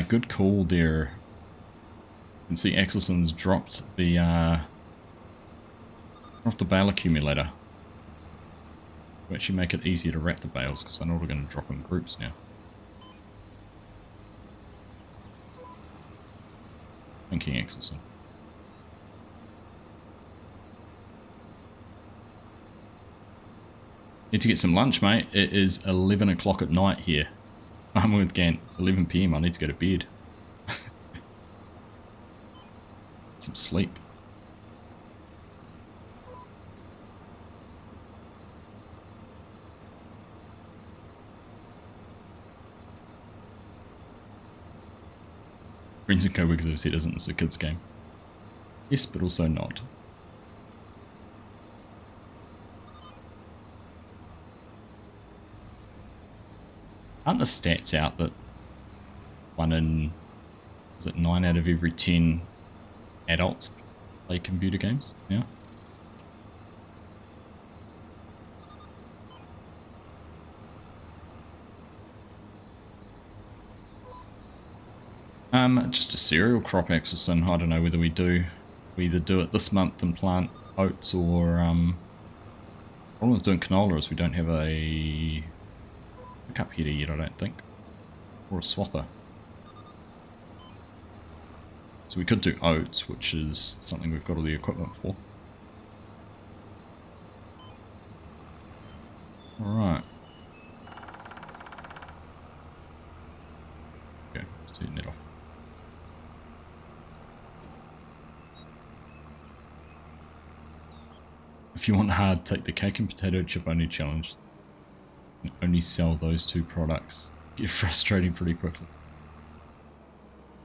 Good call there. You can see Axelson's dropped the bale accumulator to actually make it easier to wrap the bales, because I know we're going to drop in groups now. Thinking Axelson. Need to get some lunch, mate. It is 11 o'clock at night here. I'm with Gant. It's 11 PM. I need to go to bed. Some sleep. Friends and co-workers have said isn't this a kid's game? Yes, but also not. Aren't the stats out that 9 out of every 10 adults play computer games now? Just a cereal crop, Axelson. I don't know whether we either do it this month and plant oats, or problem with doing canola is we don't have a pickup header yet, I don't think, or a swather. So we could do oats, which is something we've got all the equipment for. Alright. Okay, let's turn that off. If you want hard, take the cake and potato chip only challenge. And only sell those 2 products. Get frustrating pretty quickly.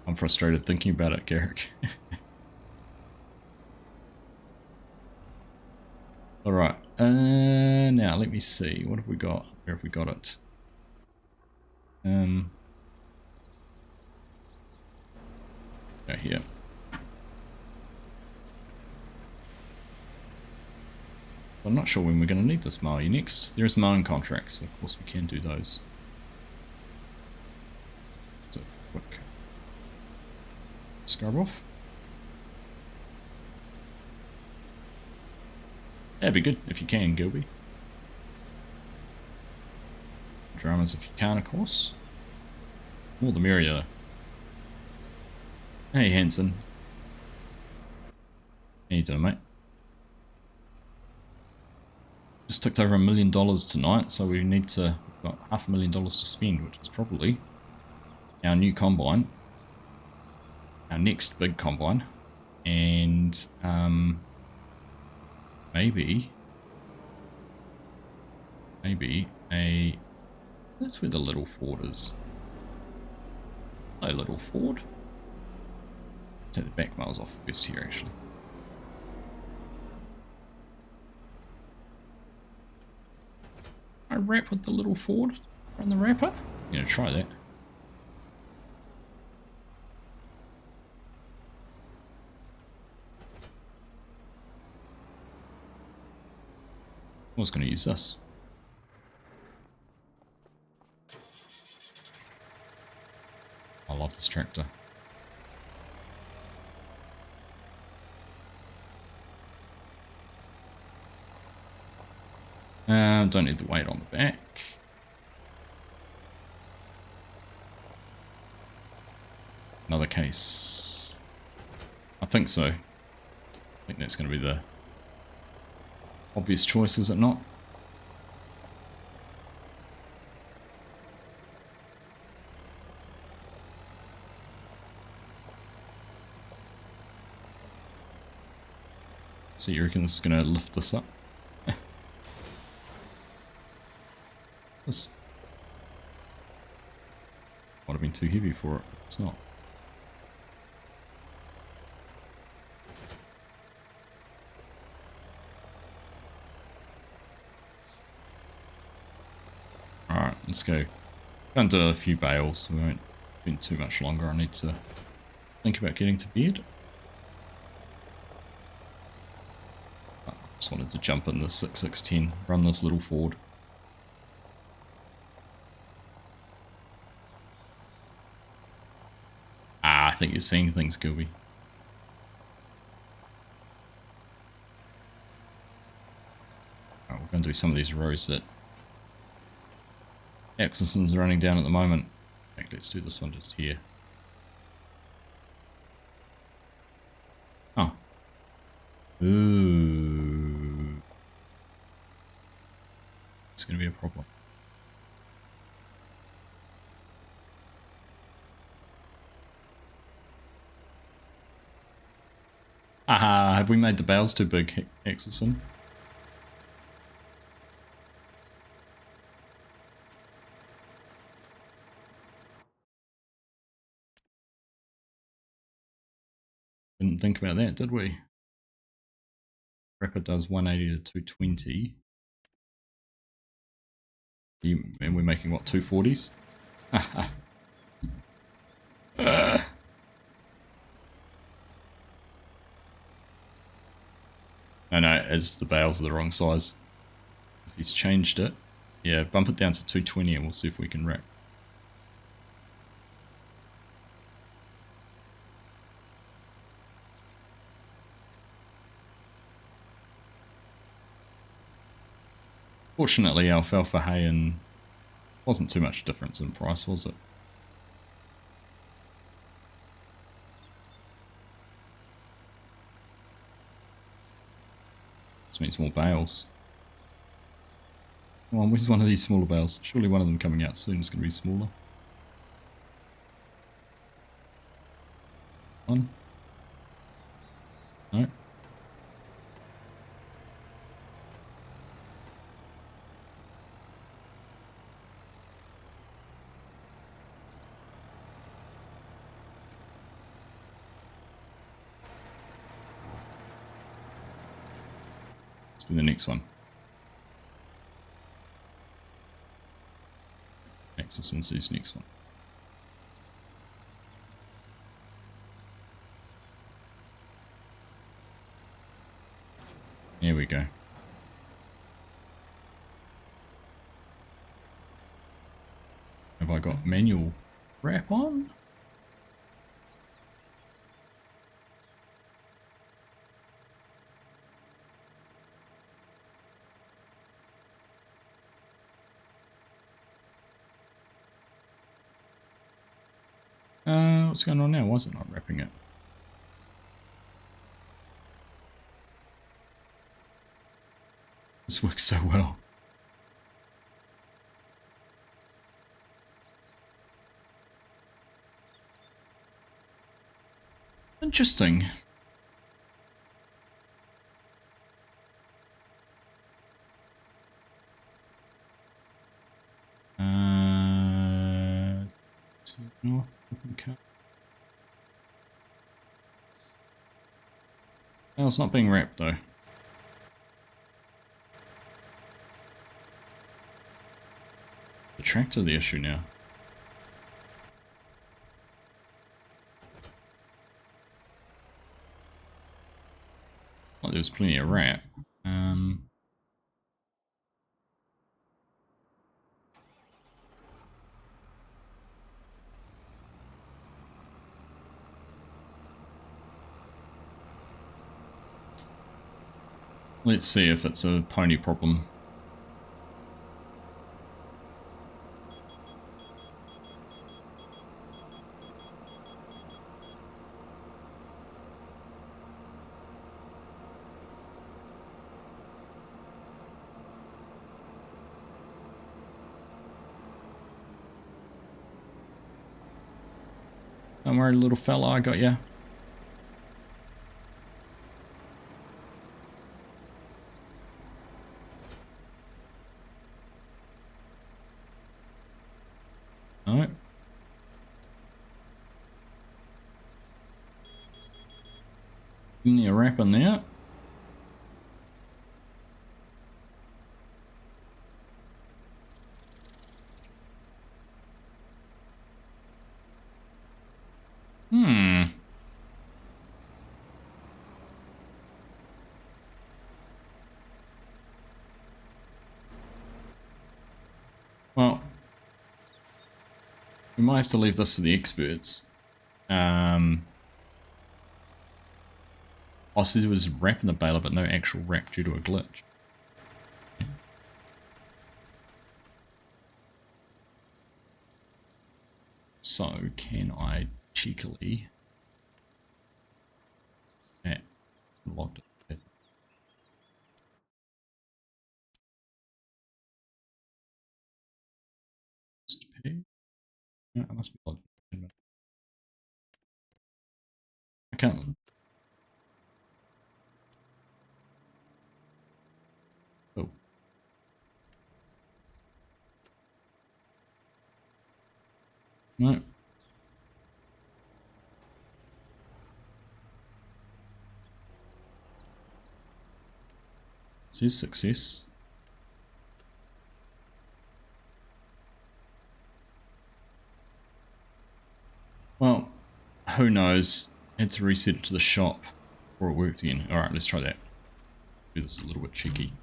I'm frustrated thinking about it, Garrick. Alright, now let me see, what have we got? Where have we got it? Go here. I'm not sure when we're going to need this mower next. There is mowing contracts, so of course we can do those. So, quick scrub off. That'd be good if you can, Gilby. Dramas if you can, of course. More the merrier. Hey, Hanson. How you doing, mate? Just ticked over $1 million tonight, so we need to, we've got $500,000 to spend, which is probably our new combine, our next big combine, and maybe a, that's where the little Ford is. Hello, little Ford. Take the back miles off first here, actually. I wrap with the little Ford on the wrapper. I'm gonna try that. I was gonna use this. I love this tractor. Don't need the weight on the back. Another case. I think so. I think that's going to be the Obvious choice, is it not? So you reckon it's going to lift this up? This might have been too heavy for it. It's not. Alright, let's go. Going to a few bales. We won't spend too much longer. I need to think about getting to bed. Just wanted to jump in the 6610, run this little Ford. Ah, I think you're seeing things, Gilby. Alright, we're going to do some of these rows that Axelson's running down at the moment. In fact, let's do this one just here. Oh. Ooh. It's going to be a problem. Aha, have we made the bales too big, Axelson? Didn't think about that, did we? Rapid does 180 to 220. And we're making what, 240s? I know, it's the bales are the wrong size. If he's changed it, yeah, bump it down to 220 and we'll see if we can wrap. Fortunately, alfalfa hay and wasn't too much difference in price, was it? This means more bales. Come on, where's one of these smaller bales? Surely one of them coming out soon is going to be smaller. One. No. Let's do the next one. Axelson's next one. Here we go. Have I got manual wrap on? What's going on now? Why is it not wrapping it? This works so well. Interesting. North, okay. Oh, it's not being wrapped though. The tractor the issue now. Well, there was plenty of wrap. Let's see if it's a pony problem. Don't worry, little fella, I got ya. No. Give me a wrap in there. Well, we might have to leave this for the experts. I said there was wrap in the baler, but no actual wrap due to a glitch. So, can I cheekily... logged it. No, I must be logged. I can't. Oh. No. This is success. Well, who knows? I had to reset it to the shop before it worked again. Alright, let's try that. Do this a little bit cheeky.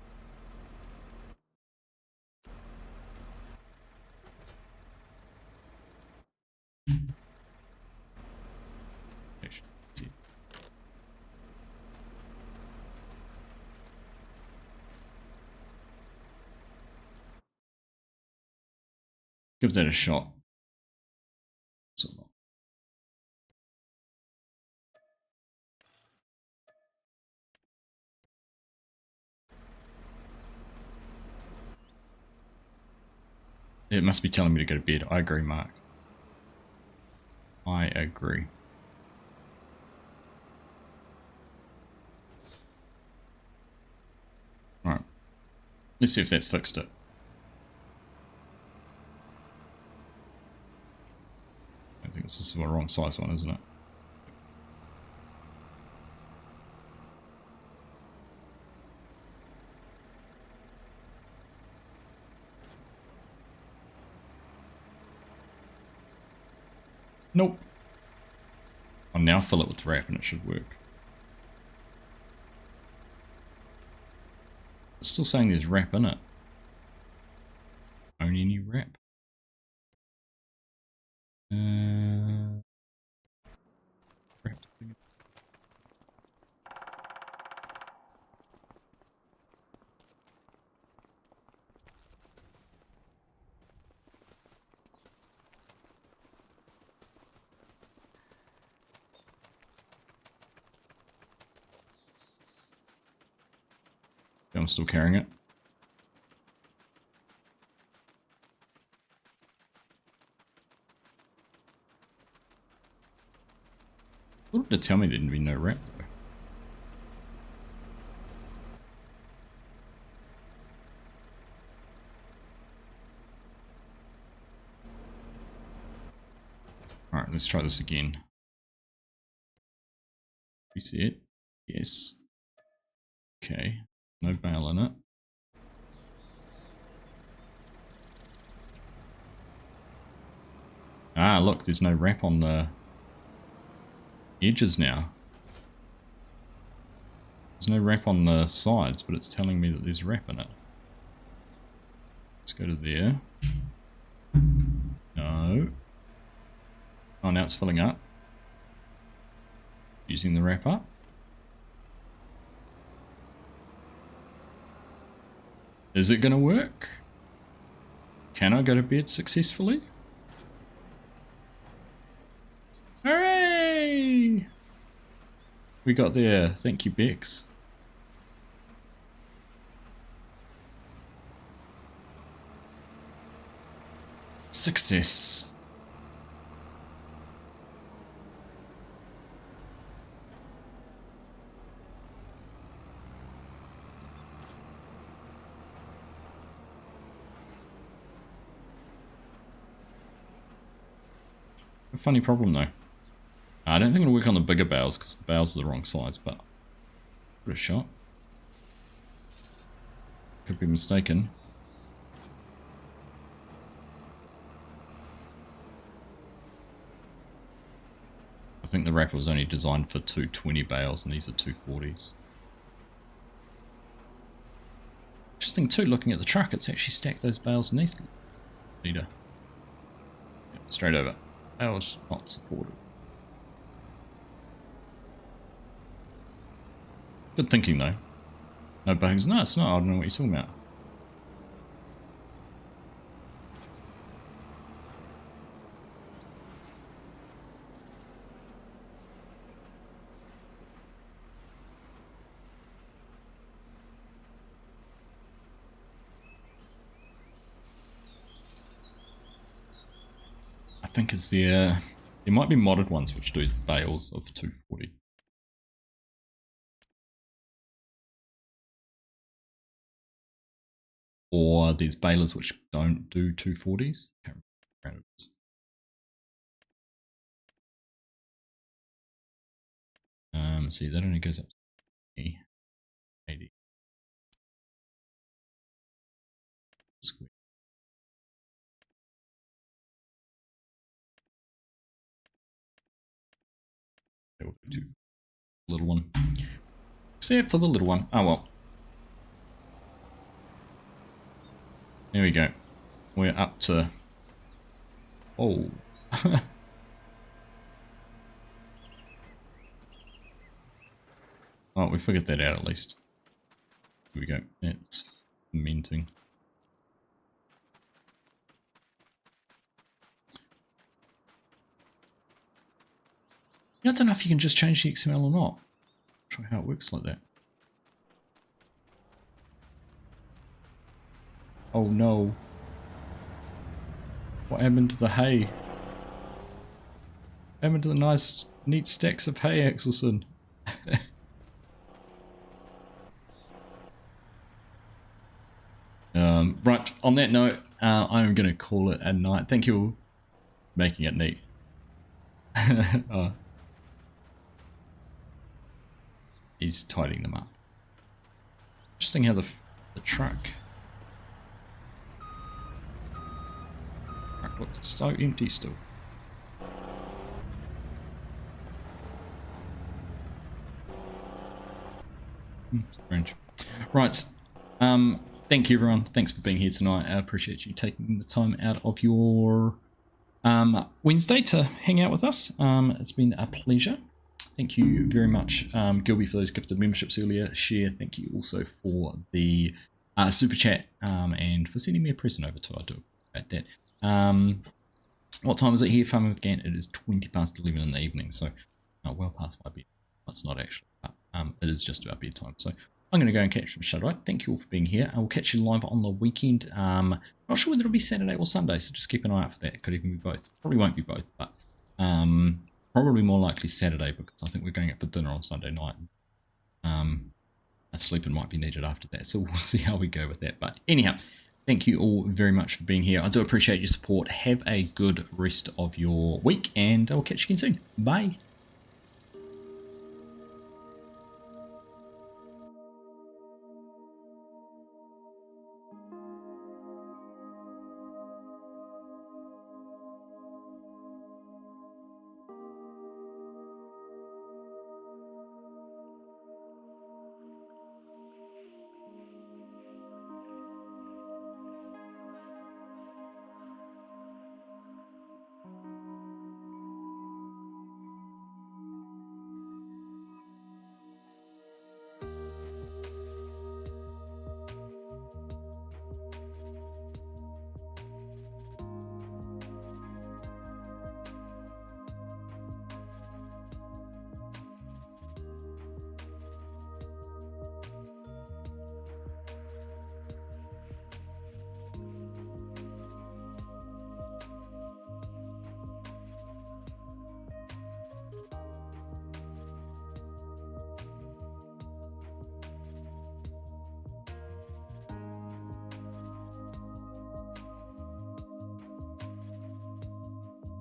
Give that a shot. It must be telling me to go to bed. I agree, Mark. I agree. Alright. Let's see if that's fixed it. I think this is the wrong size one, isn't it? Nope. I'll now fill it with wrap and it should work. It's still saying there's wrap in it. Only any wrap. Wrap. I'm still carrying it. What did it tell me there didn't be no wrap though? Alright, let's try this again. Reset. Yes. Okay. No bale in it. Ah, look, there's no wrap on the edges now. There's no wrap on the sides, but it's telling me that there's wrap in it. Let's go to there. No. Oh, now it's filling up. Using the wrap up. Is it going to work? Can I go to bed successfully? Hooray! We got there. Thank you, Bex. Success. funny problem though. I don't think it'll work on the bigger bales because the bales are the wrong size, but give it a shot. Could be mistaken. I think the wrapper was only designed for 220 bales and these are 240s. Interesting too, looking at the truck, it's actually stacked those bales neatly. Leader. Yeah, straight over. Bales not supported. Good thinking though. No bugs. No, it's not. I don't know what you're talking about. I think is there might be modded ones which do bales of 240. Or these balers which don't do 240s. See, that only goes up to 80. Square. That will be too little one. Except for the little one. Oh well. There we go. We're up to... Oh. Oh, we figured that out at least. Here we go. It's fermenting. I don't know if you can just change the XML or not. Try how it works like that. Oh no. What happened to the hay? What happened to the nice, neat stacks of hay, Axelson? Right, on that note, I'm going to call it a night. Thank you for making it neat. He's tidying them up. Interesting how the truck looks so empty still. Strange. Right. Thank you everyone. Thanks for being here tonight. I appreciate you taking the time out of your Wednesday to hang out with us. It's been a pleasure. Thank you very much, Gilby, for those gifted memberships earlier. Share, thank you also for the super chat and for sending me a present over too. I do appreciate that. What time is it here, Farmer Gant? It is 20 past 11 in the evening, so well past my bed. It's not actually, but it is just about bedtime. So I'm going to go and catch some shadow. Thank you all for being here. I will catch you live on the weekend. Not sure whether it'll be Saturday or Sunday, so just keep an eye out for that. It could even be both. Probably won't be both, but probably more likely Saturday because I think we're going out for dinner on Sunday night. A sleeping might be needed after that, so we'll see how we go with that. But anyhow, thank you all very much for being here. I do appreciate your support. Have a good rest of your week, and I will catch you again soon. Bye.